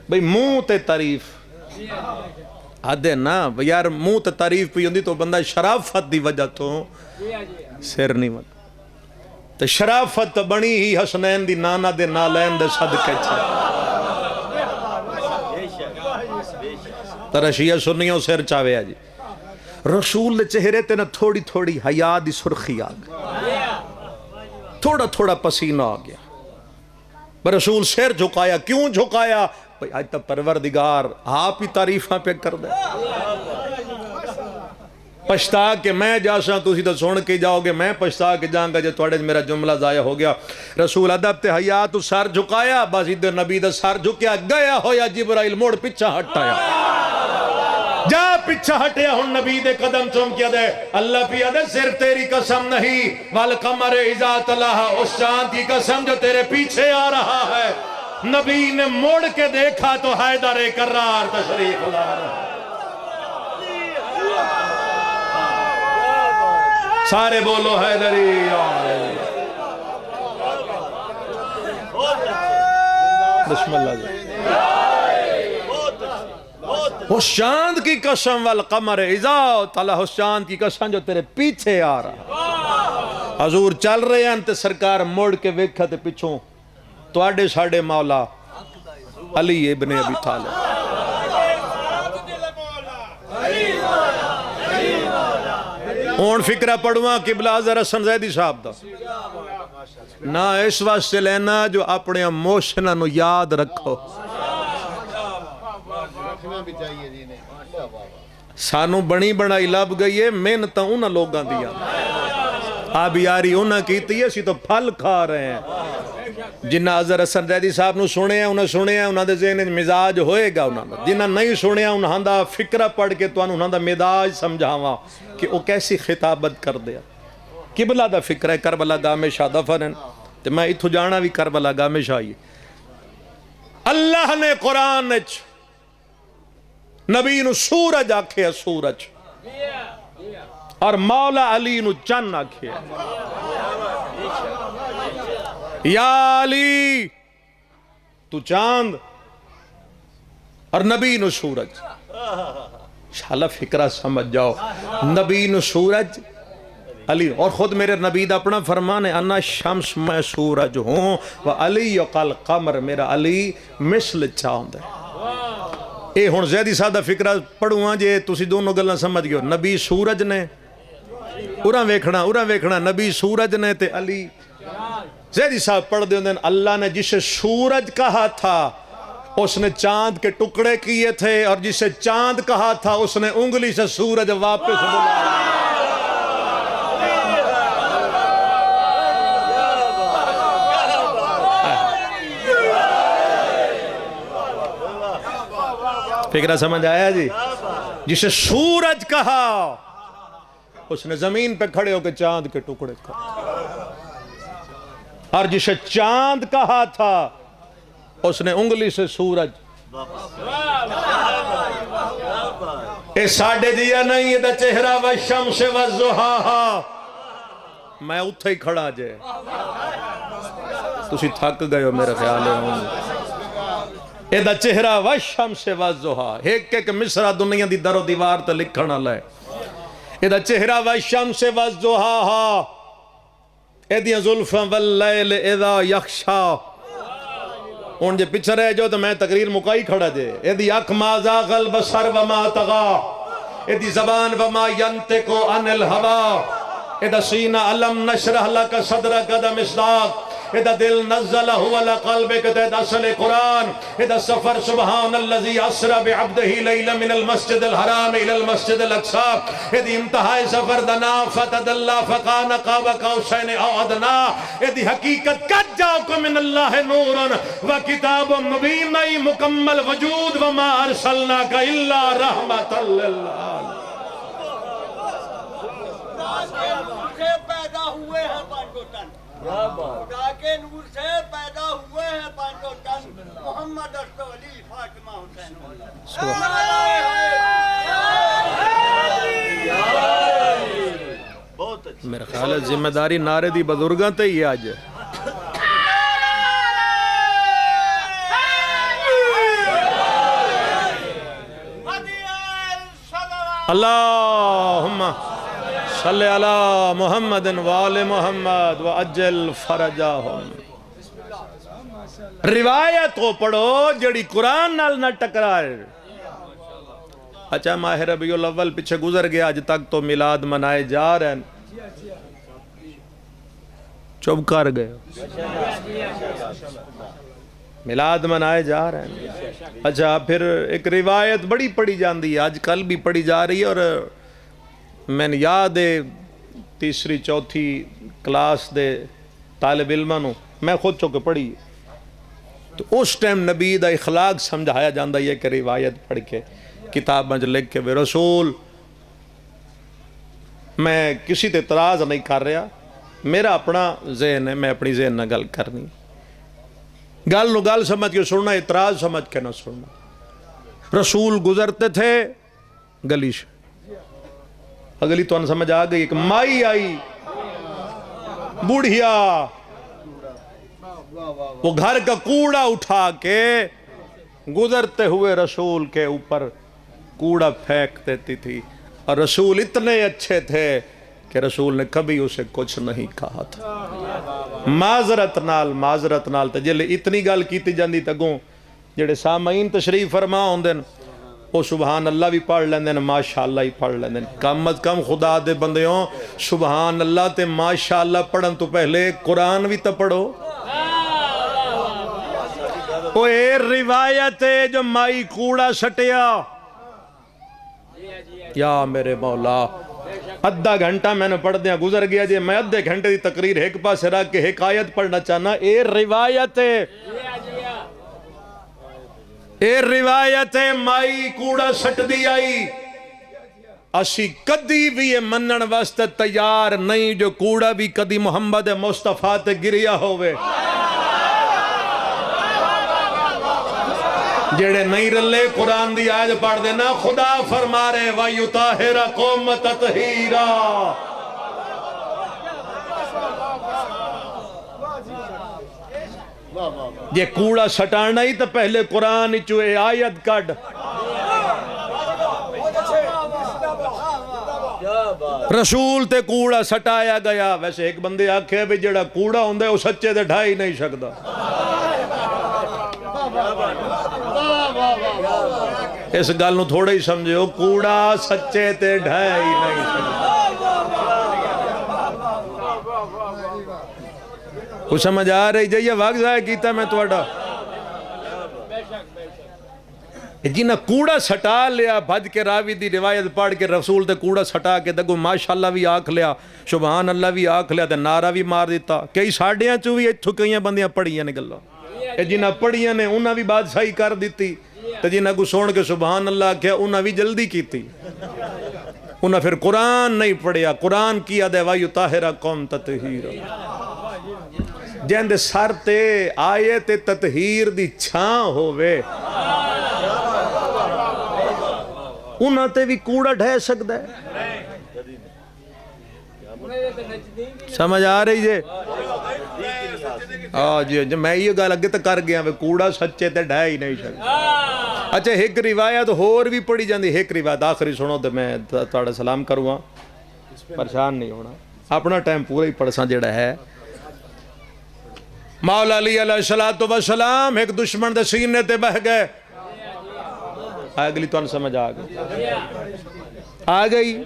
بھئی منہ تے تعریف آدھے نا یار منہ تے تعریف پی ہوندی تو بندہ شرافت دی وجہ تو سر نیمہ تو شرافت بنی ہی حسنین دی نانا دے نالین دے صدقے چھے. ترہ شیعہ سنیوں سر چاوے آجی رسول دے چہرے تے نا تھوڑی تھوڑی حیاء دی سرخی آگیا, تھوڑا تھوڑا پسینہ آگیا. رسول سر جھکایا, کیوں جھکایا؟ بھئی آج تب پروردگار آپ ہی تعریفاں پہ کر دے. پچھتا کے میں جاساں تسی تو سن کے جاؤ گے میں پچھتا کے جاؤں گا جے تھوڑے میرا جملہ ضائع ہو گیا رسول ادب تے حیا تو سر جھکایا بس ادھر نبی دا سر جھکیا گیا ہویا جبرائیل موڑ پیچھا ہٹایا جا پیچھا ہٹیا ہن نبی دے قدم چوم کیا دے اللہ پیا دے صرف تیری قسم نہیں والقمر اذا تلاہا اس چاند کی قسم جو تیرے پیچھے آ رہا ہے نبی نے موڑ کے دیکھا تو حیدر کرار تشریف لا رہا سارے بولو حیدری بسم اللہ جی اس چاند کی قسم والقمر اذا تلا اس چاند کی قسم جو تیرے پیچھے آ رہا حضور چل رہے ہیں تے سرکار موڑ کے ویکھا تے پچھوں تو آڈے ساڑے مولا علی ابن ابی طالب اون فکرہ پڑھواں قبلہ حضر حسن زیدی صاحب دا نہ اس واسطے لینا جو اپنے موشنہ نو یاد رکھو سانو بنی بنائی لب گئی ہے محنتاں انہاں لوگاں دیا آبیاری انہاں کیتی ہے اسی تو پھل کھا رہے ہیں جنہ حضر حسن زیدی صاحب نو سنے ہیں انہاں دے ذہن مزاج ہوئے گا انہاں دا جنہ نہیں سنے ہیں انہاں دا فکرہ پڑھ کے تو انہاں دا مزاج سمجھاواں کہ وہ کیسی خطابت کر دیا قبلہ دا فکر ہے کربلا گاہ میں شاہ دفن ہے تو میں اتھو جانا بھی کربلا گاہ میں شاہی اللہ نے قرآن نبی نو سورج آکھے ہے سورج اور مولا علی نو چن آکھے ہے یا علی تو چاند اور نبی نو سورج شاءاللہ فکرہ سمجھ جاؤ نبی نو سورج علی اور خود میرے نبی دا اپنا فرمان ہے انا شمس میں سورج ہوں و علی یقال قمر میرا علی مثل چاند ہے اے ہون زیدی سادہ فکرہ پڑھوں جے تسی دونوں گلنا سمجھ گئے نبی سورج نے اُرا ویکھنا نبی سورج نے تے علی زیدی صاحب پڑھ دیں اللہ نے جسے سورج کہا تھا اس نے چاند کے ٹکڑے کیے تھے اور جسے چاند کہا تھا اس نے انگلی سے سورج واپس بلایا فکرہ سمجھ آیا جی جسے سورج کہا اس نے زمین پہ کھڑے ہو کے چاند کے ٹکڑے کھا اور جسے چاند کہا تھا اس نے انگلی سے سورج اے ساڑھے دیا نہیں دا چہرہ والشمس والضحاہا میں اتھے ہی کھڑا جائے تسی تھک گئے ہو میرے خیال ہے اے دا چہرہ والشمس والضحاہا ایک ایک مصرہ دنیا دی در و دیوار تے لکھنا لائے اے دا چہرہ والشمس والضحاہا اے دیاں ظلفاں واللیل اذا یخشا ان جے پچھر رہے جو تو میں تقریر مکائی کھڑا جے اے دی اک ما زاغ البصر وما طغا اے دی زبان وما ینتقو عن الہوا اے دا سینہ علم نشرح لک صدرک دا مصداق اے دا دل نزلہ علی قلبک تے دا اصل قرآن اے دا سفر سبحان اللذی اسرا بعبدہ لیلا من المسجد الحرام الى المسجد الاقصی اے دی انتہائی سفر دا نافت اللہ فقان قاب قوسین او ادنا اے دی حقیقت کت جاؤکم من اللہ نورن و کتاب مبین نئی مکمل وجود وما ارسلناک الا رحمت اللہ پیدا ہوئے ہیں پانچو ٹن خدا کے نور سے پیدا ہوئے ہیں پانچو ٹن محمد اشرف علی فاطمہ حسین میرا خیال ہے ذمہ داری نعرے دی بزرگاں تے ہی آج ہے اللہم صلی علی محمد وآل محمد وعجل فرجاہم روایت کو پڑھو جڑی قرآن نال نہ ٹکرائے اچھا ماہ ربیع الاول پیچھے گزر گیا آج تک تو میلاد منائے جا رہے ہیں چپ کر گئے میلاد منائے جا رہے ہیں اچھا پھر ایک روایت بڑی پڑھی جاندی ہے آج کل بھی پڑھی جا رہی ہے اور میں یاد ہے تیسری چوتھی کلاس دے طالب علماں نو میں خود چوکے پڑھی تو اس ٹائم نبی دا اخلاق سمجھایا جاندہ یہ کہ روایت پڑھ کے کتاب میں لکھ کے رسول میں کسی تے اعتراض نہیں کر رہا میرا اپنا ذہن ہے میں اپنی ذہن نہ گل کرنی گل نو گل سمجھ کے سننا اعتراض سمجھ کے نہ سننا رسول گزرتے تھے گلی سے اگلی تو سمجھ آ گئی ایک مائی آئی بوڑھیا وہ گھر کا کوڑا اٹھا کے گزرتے ہوئے رسول کے اوپر کوڑا پھینک دیتی تھی اور رسول اتنے اچھے تھے کہ رسول نے کبھی اسے کچھ نہیں کہا تھا معذرت نال تے جلے اتنی گل کیتی جاندی تگوں جڑے سامعین تشریف فرما ہوندے وہ سبحان اللہ بھی پڑھ لیندے ماشاءاللہ ہی پڑھ لیندے کم از کم خدا دے بندیوں سبحان اللہ تے ماشاءاللہ پڑھن تو پہلے قرآن بھی تو پڑھو وہ اے روایت ہے جو مائی کوڑا سٹیا یا میرے مولا ادھا گھنٹہ میں نے پڑھ دیا گزر گیا جی میں ادھے گھنٹے دی تقریر ایک پاس رکھ کے حکایت پڑھنا چاہنا اے روایت ہے مائی کوڑا سٹ دی آئی اسی کدی بھی یہ منن واسطے تیار نہیں جو کوڑا بھی کدی محمد مصطفیٰ تے گریا ہوئے جڑے نہیں رلے قرآن دی آیت پڑھ دینا خدا فرما رہے وَيُطَهِرَكُمْ تَطْهِيرًا یہ کوڑا سٹانا ہی تو پہلے قرآن چوئے آیت کڈ رسول تے کوڑا سٹایا گیا ویسے ایک بندے آکھے بھی جڑا کوڑا ہوندے وہ سچے تے ڈھائی نہیں سکتا اس گل نو تھوڑا ہی سمجھو کوڑا سچے تے ڈھائی نہیں سکتا کچھ سمجھ آ رہی جائیے وقت ضائع کیتا میں توڑا جنہ کوڑا سٹا لیا بھج کے راوی دی روایت پڑھ کے رسول تے کوڑا سٹا کے دگو ماشاءاللہ بھی آکھ لیا سبحان اللہ بھی آکھ لیا تے نعرہ بھی مار دیتا کئی ساڑیاں چو بھی اتھو کئیاں بندیاں پڑھیاں نکلو جنہ پڑھیاں نے انہاں بھی بادشاہی کر دیتی تے جنہ کو سون کے سبحان اللہ کیا انہاں بھی جلدی کیتی انہاں پھر قرآن نہیں پڑھیا قرآن کیا دے وَيُطَهِرَكُمْ تَطْهِيرًا جہندے سر تے آئے تے تطہیر دی چھاں ہوئے انہاں تے بھی کوڑا ڈھے سکتا ہے سمجھ آ رہی جے جی میں یہ گل اگے تو کر گیا کوڑا سچے تے ڈھے ہی نہیں سکتا اچھا ایک روایت ہور بھی پڑھی جاندی ایک روایت آخری سنو تے میں تھوڑا سلام کروں پریشان نہیں ہونا اپنا ٹائم پورا ہی پڑھساں جڑا ہے مولا علی علیہ السلام ایک دشمن دے سینے تے بہ گئے اگلی تو سمجھ آ گئی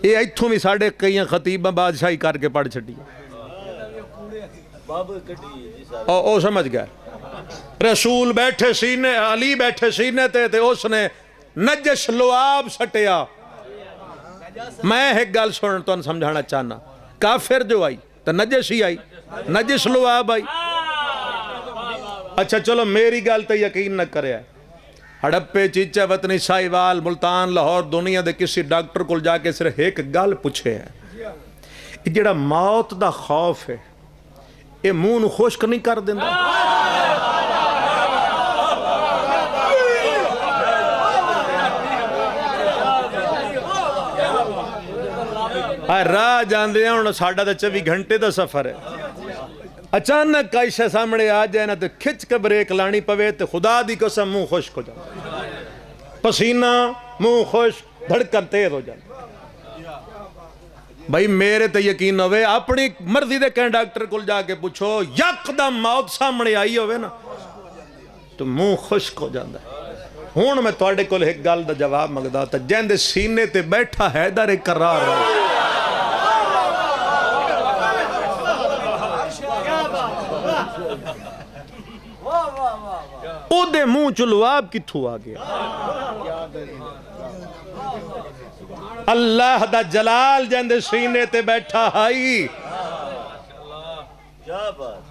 یہ ایتھوں بھی ساڑھے کئی خطیبہ بادشاہی کر کے پڑھ چھٹی او سمجھ گئے رسول بیٹھے سینے علی بیٹھے سینے تے اس نے نجش لعاب سٹیا میں ایک گل سن تو سمجھانا چاہنا کافر جو آئی تو نجش ہی آئی نجش لعاب آئی اچھا چلو میری گل تو یقین نہ کرے ہڑپے چیچے وطنی سائیوال ملتان لاہور دنیا دے کسی ڈاکٹر کو جا کے صرف ایک گل پوچھے ہیں جڑا موت دا خوف ہے یہ منہ خشک نہیں کر دینا راہ جاندے ہیں انہوں ساڑھا دا 24 گھنٹے دا سفر ہے اچانک کائشہ سامنے آ جائے نا تو کھچ کے بریک لانی پوے تو خدا دی قسم منہ خشک ہو جائے پسینہ منہ خشک دھڑکن تیز ہو جائے بھائی میرے تے یقین ہوئے اپنی مرضی دے کہیں ڈاکٹر کو جا کے پوچھو یکدم موت سامنے آئی ہوئے نا تو منہ خشک ہو جاندہ ہے ہون میں توڑے کو ایک گل دا جواب مگدا تا جیندے سینے تے بیٹھا حیدر قرار رہا او دے منہ چلواب کتھو آ گیا اللہ دا جلال جندے سینے تے بیٹھا ہائی. کیا بات.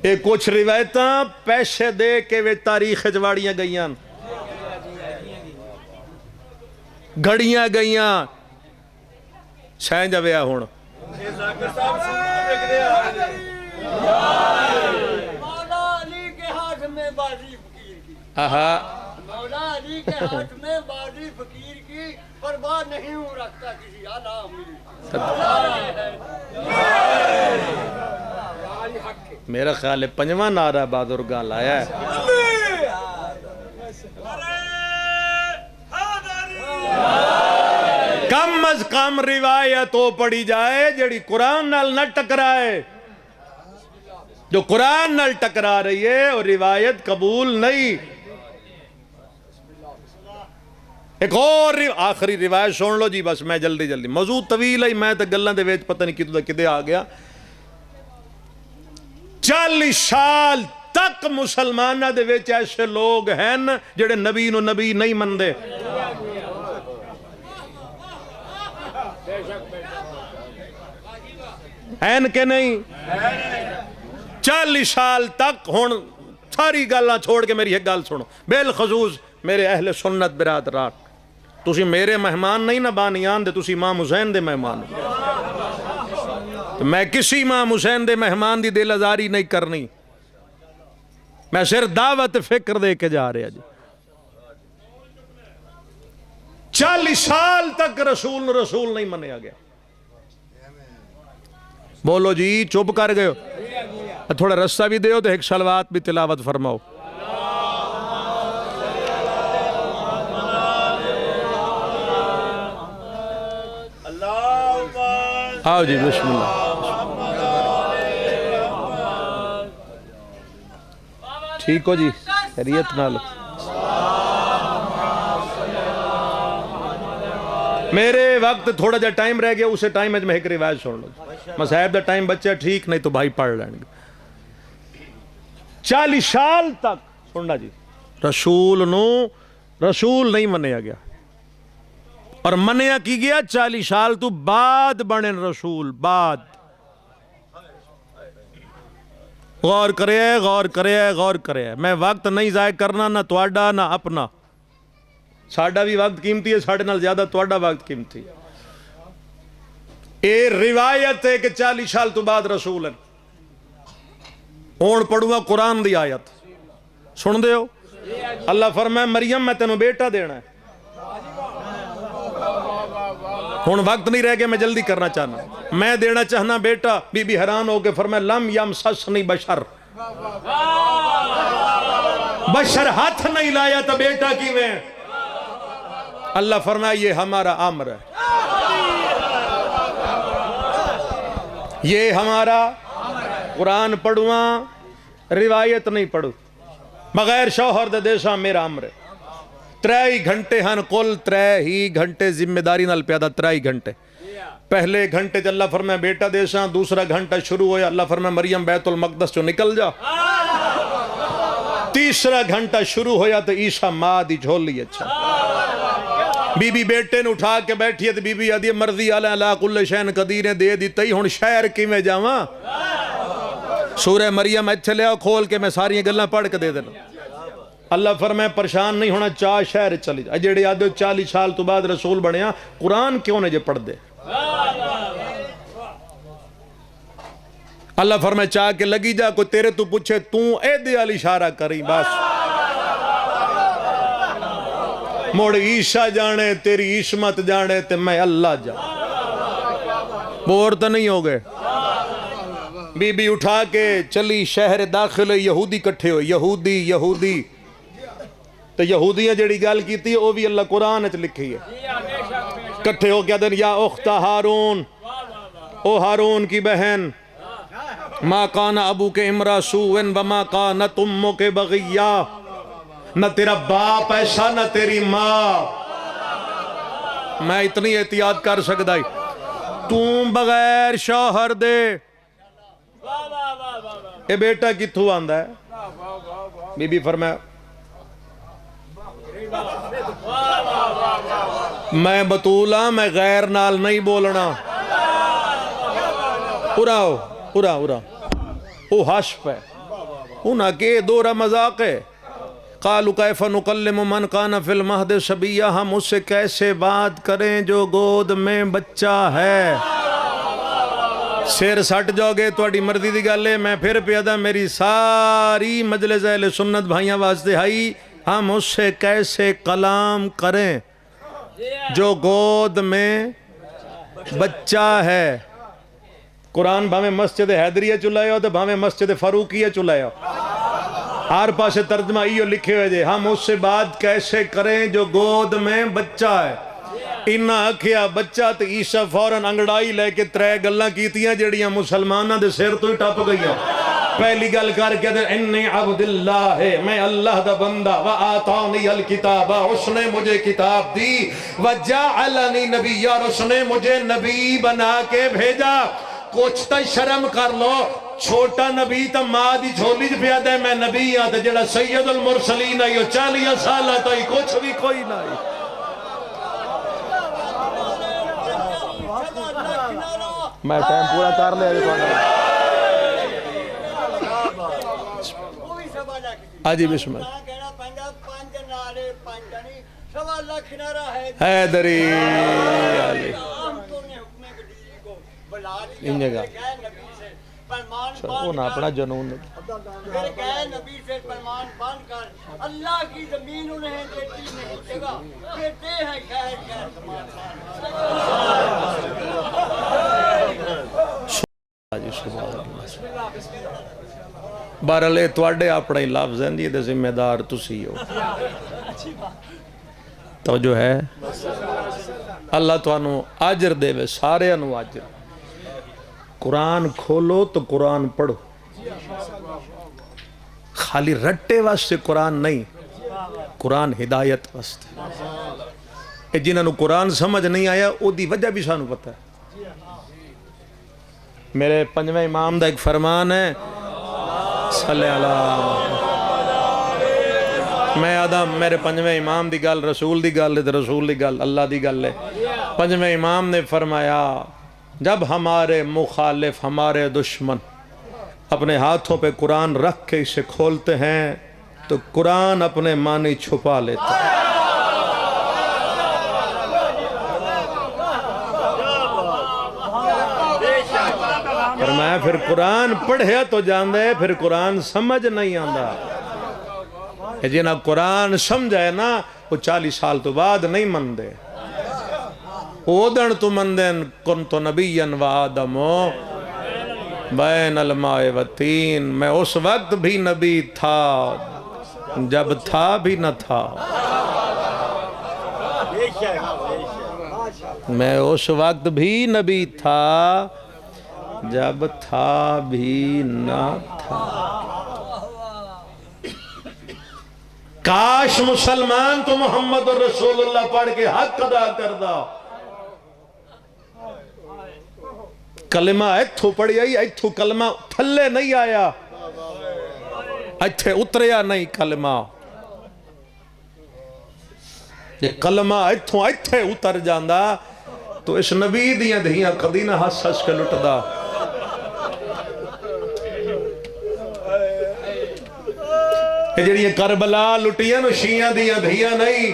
اے کچھ روایتاں پیسے دے کے وہ تاریخ جواڑیاں گئیاں گھڑیاں گئیاں سائن جاویا ہون. مولا علی کے ہاتھ میں بازی فقیر کی. مولا علی کے ہاتھ میں بازی فقیر کی پرواہ نہیں ہوں رکھتا کسی اعلیٰ امیر. میرا خیال ہے پنجواں نعرہ بادرگاہ لایا ہے. کم از کم روایت وہ پڑھی جائے جڑی قرآن نال نہ ٹکرائے. جو قرآن نال ٹکرا رہی ہے اور روایت قبول نہیں. ایک اور آخری روایت سن لو جی بس. میں جلدی موضوع طویل ہے میں تو گلاں دے وچ پتہ نہیں کدوں کدے آ گیا. 40 سال تک مسلمانہ دے وچ ایسے لوگ ہیں جڑے نبی نو نبی نہیں مندے. این کہ نہیں 40 سال تک. ہون ساری گالاں چھوڑ کے میری ایک گال سنو بالخصوص میرے اہل سنت برادران. تسی میرے مہمان نہیں نہ بانیان دے, تسی امام حسین دے مہمان. میں کسی امام حسین دے مہمان دی دل آزاری نہیں کرنی. میں صرف دعوت فکر دے کے جا رہا جی. 40 سال تک رسول نہیں منیا گیا. بولو جی چپ کر گئے ہو. تھوڑا رستہ بھی دیو تو ایک صلوات بھی تلاوت فرماؤ. آؤ جی بسم اللہ. ٹھیک ہو جی خیریت نال. میرے وقت تھوڑا جا ٹائم رہ گیا, اسے ٹائم میں ایک روایت سن لو. مصاحب دا ٹائم بچہ ٹھیک نہیں تو بھائی پڑھ لیں گے. 40 سال تک سننا جی رسول نہیں منیا گیا. اور منیا کی گیا 40 سال تو بعد بنے رسول. بعد غور کرے. میں وقت نہیں ضائع کرنا نہ تواڈا نہ اپنا. ساڈا بھی وقت قیمتی ہے, ساڈے نال زیادہ تواڈا وقت قیمتی ہے. اے روایت ہے کہ 40 سال تو بعد رسول ہے. ہون پڑھوا قرآن دی آیت سن دے ہو. اللہ فرمائے مریم میں تینوں بیٹا دینا ہے. ہون وقت نہیں رہ گیا, میں جلدی کرنا چاہنا. میں دینا چاہنا بیٹا. بی بی حیران ہو کے فرمائے لم یمسسنی بشر. بشر ہاتھ نہیں لایا تو بیٹا کی میں. اللہ فرمائے یہ ہمارا امر ہے. یہ ہمارا قرآن پڑھواں روایت نہیں پڑھو بغیر شوہر دے دیسا میرا امر ہے. 3 گھنٹے ہن کل 3 ہی گھنٹے ذمہ داری نال پیادا. 3 گھنٹے. پہلے گھنٹے چ اللہ فرمایا بیٹا دیسا. دوسرا گھنٹہ شروع ہویا اللہ فرمایا مریم بیت المقدس چو نکل جا. تیسرا گھنٹہ شروع ہویا تو عیسیٰ ماں دی جھولی. اچھا بی بی بیٹے نے اٹھا کے بیٹھی ہے تو بی بی آدھی مرضی علی کل شین قدیر دے دیتا ہی. ہن شہر کی میں جاواں سورہ مریم اچھے لے آؤ کھول کے میں ساری گلاں پڑھ کے دے دینا. اللہ فرمائے پریشان نہیں ہونا, 4 شہر چلی جا. جڑے آدھے 40 سال تو بعد رسول بنیا قرآن کیوں نے جے پڑھ دے. اللہ فرمائے چاہ کے لگی جا. کوئی تیرے تو پوچھے تو اے دے علی اشارہ کری بس. موڑ عیسیٰ جانے تیری عصمت جانے تے میں اللہ جانے. بور تو نہیں ہو گئے. بی بی اٹھا کے چلی شہر داخل. یہودی کٹھے ہوئے. یہودی تو یہودیاں جڑی گال کی تھی وہ بھی اللہ قرآن اچھ لکھی ہے. کٹھے ہو کیا دن یا اخت ہارون, او ہارون کی بہن, ما کان ابو کے امرا سوئن وما کانت امو کے بغیہ. نہ تیرا باپ ایسا نہ تیری ماں. میں اتنی احتیاط کر سکتا ہی. تم بغیر شوہر دے اے بیٹا کتھوں آندا ہے. بی بی فرمایا میں بطولا میں غیر نال نہیں بولنا اراؤ ارا او حشف ہے انہاں کے دورہ مذاق ہے قالوا کیف نکلم من کان فی المہد صبیا ہم اس سے کیسے بات کریں جو گود میں بچہ ہے سیر سٹ جاؤ گے تواڈی مرضی دی گل ہے میں پھر پیادا میری ساری مجلس اہل سنت بھائیاں واسطے آئی ہم اس سے کیسے کلام کریں جو گود میں بچہ ہے قرآن بھامے مسجد حیدریہ چلائے ہو تو بھامے مسجد فاروقیہ چلائے ہو ہر پاسے ترجمہ ایو لکھے ہوئے جے ہم اس سے بات کیسے کریں جو گود میں بچہ ہے انہاں آکھیا بچہ تے عیسیٰ فوراً انگڑائی لے کے 3 گلاں کیتیاں جڑیاں مسلمانہ دے سر تو ہی ٹپ گئیاں پہلی گل کر کے دے انی عبداللہ ہے میں اللہ دا بندہ وآتانی الکتاب اس نے مجھے کتاب دی وجعلنی نبی اور اس نے مجھے نبی بنا کے بھیجا کچھ تا شرم کر لو چھوٹا نبی تا ماں دی جھولی جو پیادہ ہے میں نبی آتا جڑا سید المرسلین آئیو 40 سال آتا ہی کچھ بھی کوئی نہ آئی میں ٹائم پورا کر لے آجی بسم اللہ حیدری علی ان جگہ وہ نہ اپنا جنون پھر گئے نبی سے فرمان بند کر اللہ کی زمین انہیں دیتی نہیں جگہ دیتے ہیں خیر خیر بہرحال تواڈے اپنا ہی لفظ ہیں یہ ذمہ دار تسی ہو تو جو ہے اللہ توانو اجر دے وے سارے انو اجر قرآن کھولو تو قرآن پڑھو خالی رٹے واسطے قرآن نہیں قرآن ہدایت واسطے جنہوں قرآن سمجھ نہیں آیا او دی وجہ بھی سانو پتہ ہے میرے 5ویں امام دا ایک فرمان ہے صلی اللہ میں آدم میرے 5ویں امام دی گل رسول دی گل ہے رسول دی گل اللہ دی گل ہے 5ویں امام نے فرمایا جب ہمارے مخالف ہمارے دشمن اپنے ہاتھوں پہ قرآن رکھ کے اسے کھولتے ہیں تو قرآن اپنے معنی چھپا لیتا ہے فرمایا پھر قرآن پڑھے تو جاندے پھر قرآن سمجھ نہیں آندہ جنہا قرآن سمجھائے نا وہ 40 سال تو بعد نہیں مندے اودن تو مندن کنتو نبیاً و آدمو بین الماء و تین میں اس وقت بھی نبی تھا جب تھا بھی نہ تھا میں اس وقت بھی نبی تھا جب تھا بھی نہ تھا کاش مسلمان تو محمد رسول اللہ پڑھ کے حق ادا کردہ کلمہ ایتھو پڑھی آئی ایتھو کلمہ تھلے نہیں آیا ایتھے اتریا نہیں کلمہ یہ کلمہ ایتھو ایتھے اتر جاندہ تو اس نبی دیاں دھیاں کدی نہ ہس ہس کے لٹ دا یہ جڑی کربلا لٹیاں نو شیعہ دیاں دھیاں نہیں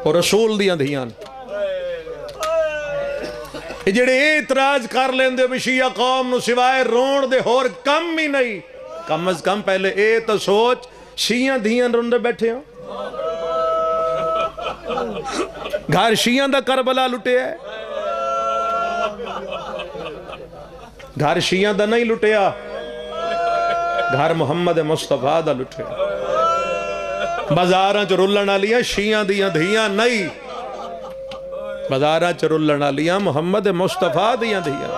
اور رسول دیاں دھیاں یہ جڑے اعتراض کر لیندے بھی شیعہ قوم نو سوائے رون دے ہور کم ہی نہیں کم از کم پہلے اے تو سوچ شیعہ دھیاں روندے بیٹھے ہوں گھر شیعہ دا کربلا لٹے ہے گھر شیعہ دا نہیں لٹیا گھر محمد مصطفیٰ دا لٹے بازاراں چ رلن والیاں شیعہ دیاں دھیاں نہیں بازاراں چ رلن والیاں محمد مصطفیٰ دیاں دھیاں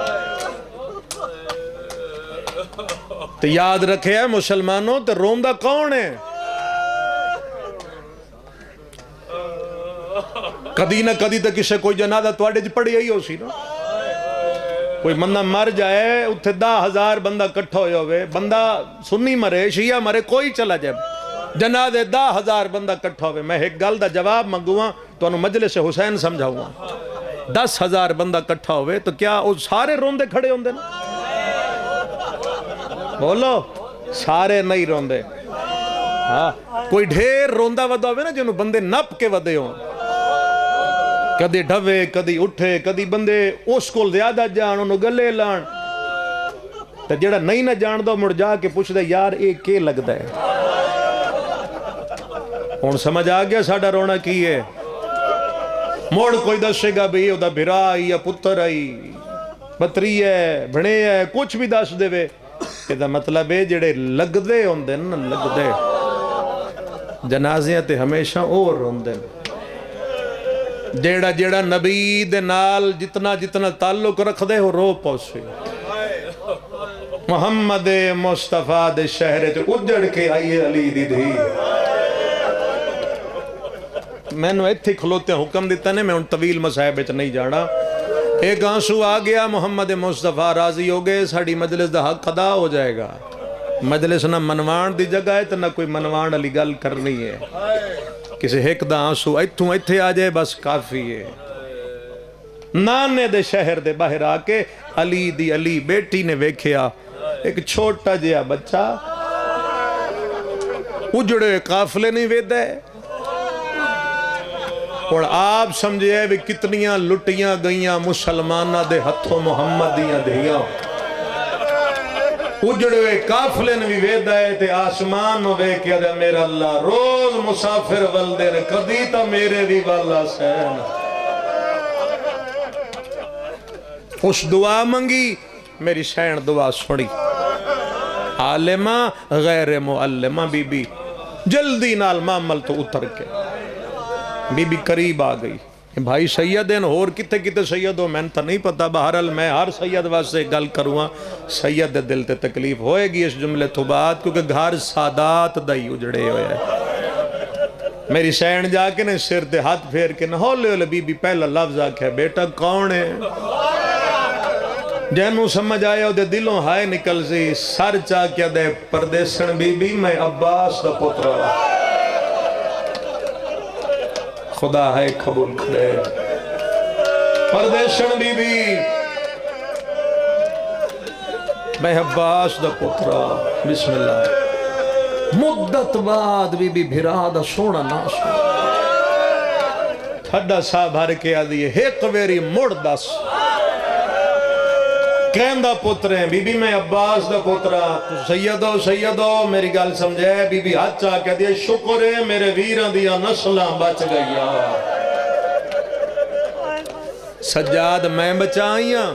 تو یاد رکھے ہے مسلمانوں تو روندہ کون ہے کدی نہ کدی تو کسے کوئی جنازہ تواڈے جی پڑھی آئی ہو سی نا کوئی بندہ مر جائے اتھے 10,000 بندہ کٹھا ہوئے ہوئے بندہ سنی مرے شیعہ مرے کوئی چلا جائے جنازے 10,000 بندہ کٹھا ہوئے، میں ایک گل دا جواب منگواں تو انہوں مجلس حسین سمجھاؤں گا. 10,000 بندہ کٹھا ہوئے تو کیا وہ سارے روندے کھڑے ہوندے نا؟ بولو سارے نہیں روندے. ہاں کوئی ڈھیر روندا ودا ہوئے نا جنہوں بندے نپ کے ودے ہوں، کدی ڈھوے کدی اٹھے کدی بندے اس کو زیادہ جان انہوں گلے لان، تو جڑا نہیں نہ جان دو مڑ جا کے پوچھ دے یار ایک کے لگ دے. ہون سمجھ آ گیا ساڑھا رونا کی ہے. موڑ کوئی دسے گا بھی او دا بھرا آئی یا پتر آئی بطری ہے بھنے ہے کچھ بھی دس دے وے، کہ دا مطلب ہے جڑے لگ دے ہوندے نا لگ دے جنازیاں تے ہمیشہ اور ہوندے. جیڑا جیڑا نبی دے نال جتنا جتنا تعلق رکھ دے ہو رو پوسے. محمد مصطفیٰ دے شہر تے اجڑ کے آئیے علی دی دھی. میں نے ایتھے کھلوتے حکم دیتا نہیں، میں ان طویل مسائب وچ نہیں جانا. ایک آنسو آ گیا محمد مصطفیٰ راضی ہو گئے، ساڑی مجلس دا حق ادا ہو جائے گا. مجلس نہ منوان دی جگہ ہے تو نہ کوئی منوان علی گل کرنی ہے. کسی ایک دا آنسو ایتھوں ایتھے آ جائے بس کافی ہے. نانے دے شہر دے باہر آ کے علی دی علی بیٹی نے ویکھیا ایک چھوٹا جیا بچہ اجڑے قافلے نہیں ویدے. اور آپ سمجھے بھی کتنیاں لٹیاں گئیاں مسلمانہ دے ہتھوں محمد دیاں دھیاں. اجڑے قافلے نے بھی ویدہ ہے تے آسمان نو ویکیا دے میرا اللہ روز مسافر والدے نے کدی تا میرے بھی والا سین. اس دعا منگی میری سین دعا سنی. عالمہ غیر معلمہ بی بی جلدی نال معمل تو اتر کے بی بی قریب آ گئی. بھائی سیدین اور کتے کتے سید ہو میں تا نہیں پتا. بہرحال میں ہر سید واسطے گل کروں سید دے دل تے تکلیف ہوئے گی اس جملے تو بات کیونکہ گھر سادات دائی اجڑے ہوئے. میری سین جا کے نے سر دے ہاتھ پھیر کے نہ ہولے ہولے بی بی پہلا لفظ آکھے بیٹا کون ہے؟ جنہوں سمجھ آیا دے دلوں ہائے نکل سی. سر چاہ کیا دے پردیسن بی بی میں عباس دا پترہ خدا ہے قبول کرے. پردیشن بی بی میں عباس دا پترہ بسم اللہ. مدت بعد بی بی بھرا دا سونا ناسو تھڑا سا بھر کے آدھی ایک ویری مڑ دس کہندہ پتر ہیں. بی بی میں عباس دا پترہ سیدو میری گل سمجھے. بی بی ہاتھ چاہ کے دیا شکر ہے میرے ویران دیا نسلہ بچ گیا. سجاد میں بچائیاں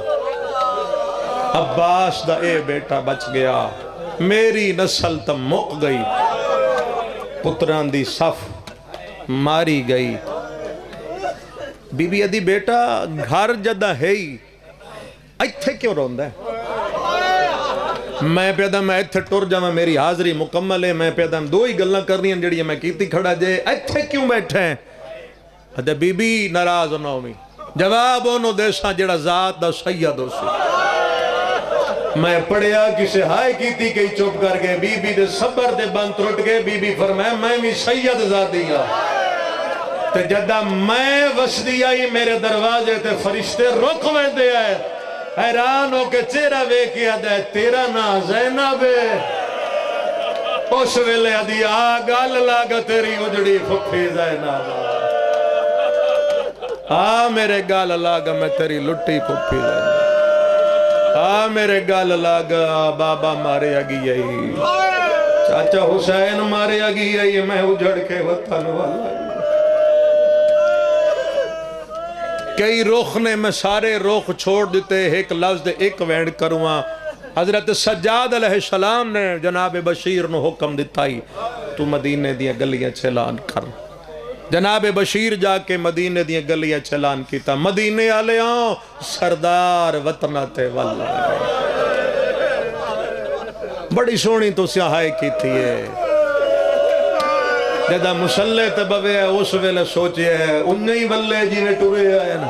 عباس دا اے بیٹا بچ گیا. میری نسل تا مک گئی. پتران دی صف ماری گئی. بی بی ادھی بیٹا گھر جدہ ہے ہی ایتھے کیوں روندہ ہے؟ میں پیدا میں ایتھے ٹور جاواں میری حاضری مکمل ہے. میں پیدا دو ہی گلنا کرنی ہیں جڑی میں کیتی کھڑا جے ایتھے کیوں بیٹھے ہیں؟ ادھے بی بی ناراض ہونا ہوئی جواب انہوں دیساں جڑا ذات دا سید ہو سی. میں پڑھیا کسے ہائے کیتی کئی چپ کر گئے. بی بی دے صبر دے بند ٹوٹ گئے. بی بی فرمائے میں بھی سید ذاتیہ تے جدہ میں وسدی آئی میرے دروازے تے فرشتے رک میں دے آئے. حیران ہو کے چہرہ وے کیا دے تیرا نا زینب ہے. اس ویلے ادھی آگال لاغا تیری اجڑی پھپھی زینب. میرے گال لاغا میں تیری لٹی پھپھی زینب. میرے گال لاغا بابا مارے آگی آئی چاچا حسین مارے آگی آئی میں اجڑ کے وطن والا. کئی رخ نے میں سارے رخ چھوڑ دیتے ایک لفظ دے ایک وینڈ کرواں. حضرت سجاد علیہ السلام نے جناب بشیر نو حکم دیتا ہی تو مدینے دیا گلیاں چلان کر. جناب بشیر جا کے مدینے دیا گلیاں چلان کیتا. مدینے آلے آؤں سردار وطنات واللہ بڑی سونی تو سیاہائی کی تھی ہے. جدہ مسلح تبوے ہے اس ویلے سوچے ہے انہی بلے جی میں ٹورے آئے نا.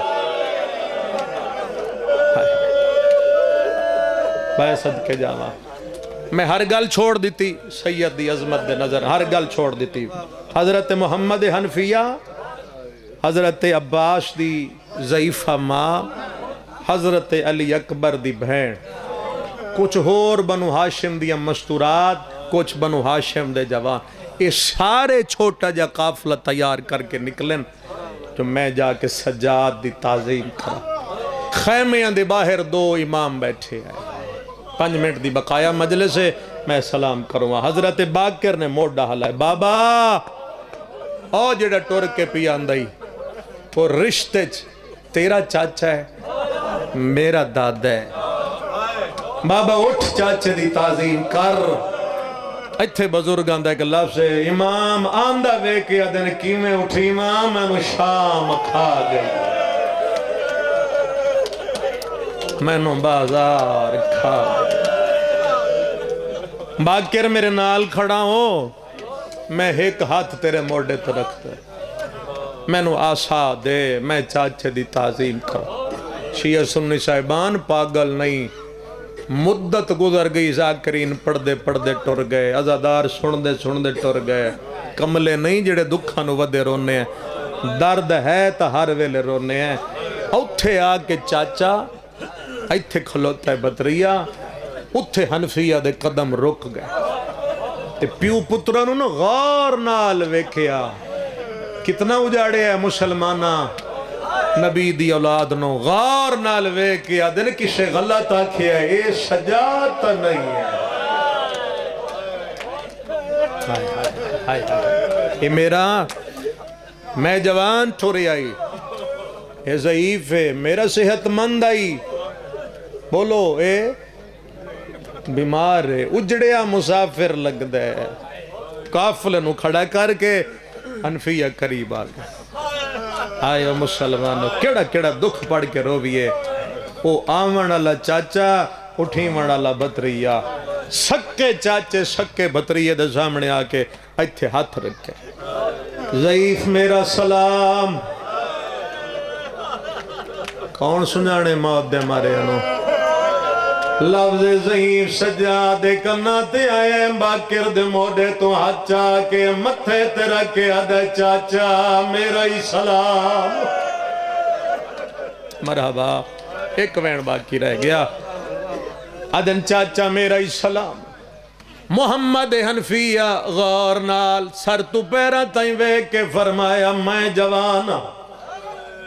بھائی صدقے جاوا میں ہر گل چھوڑ دیتی سید دی عظمت دے نظر ہر گل چھوڑ دیتی حضرت محمد حنفیہ حضرت عباس دی ضعیفہ ماں حضرت علی اکبر دی بہن کچھ ہور بنو ہاشم دی مستورات کچھ بنو ہاشم دے جوان یہ سارے چھوٹا جا قافلہ تیار کر کے نکلن جو میں جا کے سجاد دی تعظیم کرا خیمیاں دے باہر دو امام بیٹھے ہیں 5 منٹ دی بقایا مجلس ہے میں سلام کروں گا حضرت باقر نے موڑا ہلائے بابا او جڑا ٹور کے پی آندائی وہ رشتے تیرا چاچا ہے میرا دادا ہے بابا اٹھ چاچے دی تعظیم کر ایتھے بزرگ آندہ ایک لفظ ہے امام آندہ وے کے ادن کیمیں اٹھی امام میں شام کھا گئی میں نو بازار کھا گئی باقر میرے نال کھڑا ہو میں ایک ہاتھ تیرے موڑے تو رکھتا میں نو آسا دے میں چاچے دی تعظیم کر شیعہ سنی صاحبان پاگل نہیں مدت گزر گئی ذاکرین پڑھ دے ٹر گئے عزادار سن دے ٹر گئے کملے نہیں جڑے دکھاں نو ودے رونے ہیں درد ہے تا ہر ویلے رونے ہیں اوتھے آکے چاچا ایتھے کھلوتا ہے بطریہ اتھے حنفیہ دے قدم رک گئے تے پیو پترانو نا غور نال ویکھیا کتنا اجاڑے ہے مسلمانہ نبی دی اولاد نو غور نال ویکھیا دن کسے غلط آکھیا اے سجاد تا نہیں ہے اے میرا میں جوان ٹھوری آئی اے ضعیف ہے میرا صحت مند آئی بولو اے بیمار ہے اجڑیا مسافر لگ دے قافلے نو کھڑا کر کے حنفیہ قریب آگئے آئے مسلمانوں کیڑا دکھ پڑھ کے رو بیئے او آمن اللہ چاچا اٹھیمن اللہ بطریہ سکے چاچے سکے بطریہ دے سامنے آکے ایتھے ہاتھ رکھے ضعیف میرا سلام کون سنانے موت دے مارے انہوں لفظ ضعیف سجادے کناتے آئے باقر دے موڑے تو ہاتھ چاہ کے متھے تیرا کے آدھے چاچا میرا ہی سلام مرحبا ایک وین باقی رہ گیا آدھن چاچا میرا ہی سلام محمد حنفیہ غور نال سر تو پیرا تائیں وے کے فرمایا میں جوانا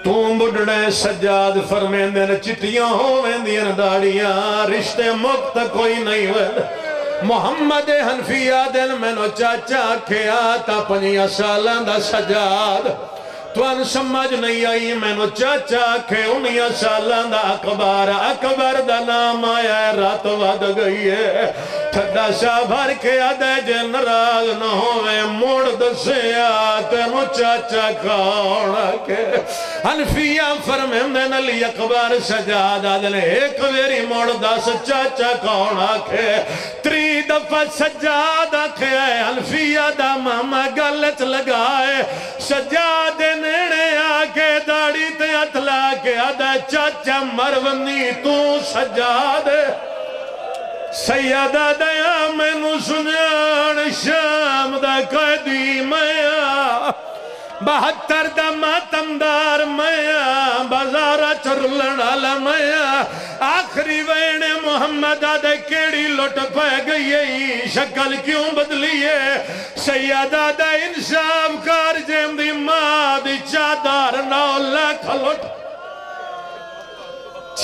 تُوں بڑھڑے سجاد فرمیندے نے چٹیاں ہوویندیاں داڑیاں رشتے مکت کوئی نہیں وید محمد حنفیہ دل میں نو چاچا کھیا تا 5 سالان دا سجاد توان سمجھ نہیں آئی میں نو چاچا کھے 19 سالان دا اکبر دا نام آیا ہے رات ود گئی ہے ٹھڈا سا بھر کے آدھے جے نراز نہ ہوئے موڑ دسیا تینو چاچا کھاؤنا کے حنفیہ فرمیندے نلی اکبر سجاد آدھنے ایک ویری موڑ دس چاچا کھاؤنا کے 3 دفعہ سجاد آکھے حنفیہ دا ماما گلت لگائے سجاد نیڑے آکے داڑی تے اتلا کے آدھے چاچا مرونی تو سجاد سیدہ دیا میں نو سنیان شام دا قیدی میا 72 دا ماتمدار میا بازارہ چرلن علا میا آخری وین محمد آدھے کیڑی لٹ پہ گئی شکل کیوں بدلی ہے سیدہ دا انصاف کار جیم دی ماں دی چادار 9 لاکھ لٹ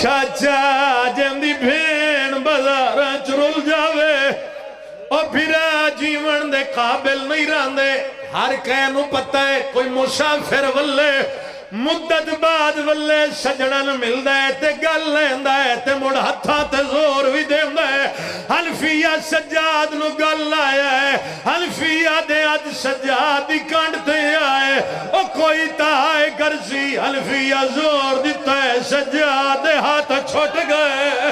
چاچا جیم دی بھین بازارہ چرل جاوے اور پھرا جیون دے قابل نہیں راندے ہر کہنو پتہ ہے کوئی مسافر واللے مدت بعد واللے سجڑن مل دے تے گل لیندہ ہے تے مڑ ہتھا تے زور بھی دیندہ ہے حنفیہ سجاد نو گل آیا ہے حنفیہ دے آج سجاد دی کانٹتے آئے او کوئی تاہے گرزی حنفیہ زور دیتا ہے سجاد دے ہاتھ چھوٹ گئے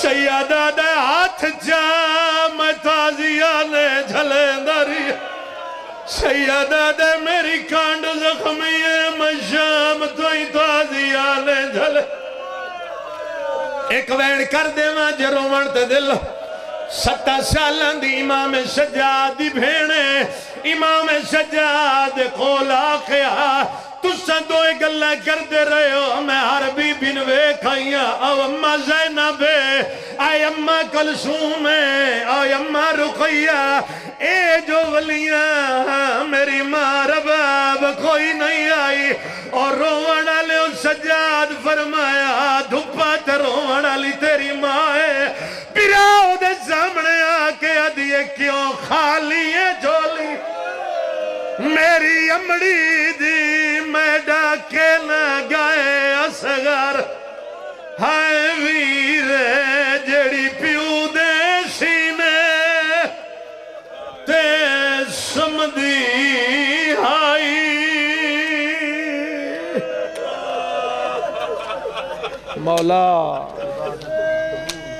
سیدہ دے ہاتھ جام تازیہ نے جھلیندری سیدہ دے میری کانڈ زخمی ہے میں شام توئی تازیہ نے جھلے ایک وین کر دے میں جرو منتے دل 7 سالان دی امام سجاد دی بھینے امام سجاد کولا کیا تُساں دوئے گلہ کردے رہے ہو میں ہر بی بن وے کھائیاں او اممہ زینب آئے اممہ کلثوم آئے اممہ رقیہ اے جو ولیاں میری ماں رباب کوئی نہیں آئی اور روڑا لے سجاد فرمایا دھپا تے روڑا لی تیری ماں ہے پیراؤ دے سامنے آکے ادھیے کیوں خالی ہے جولی میری امڑی دی میں ڈاکے نہ گائے اصغر ہائے ویر جڑی پیو دے سینے تے سمدی آئی مولا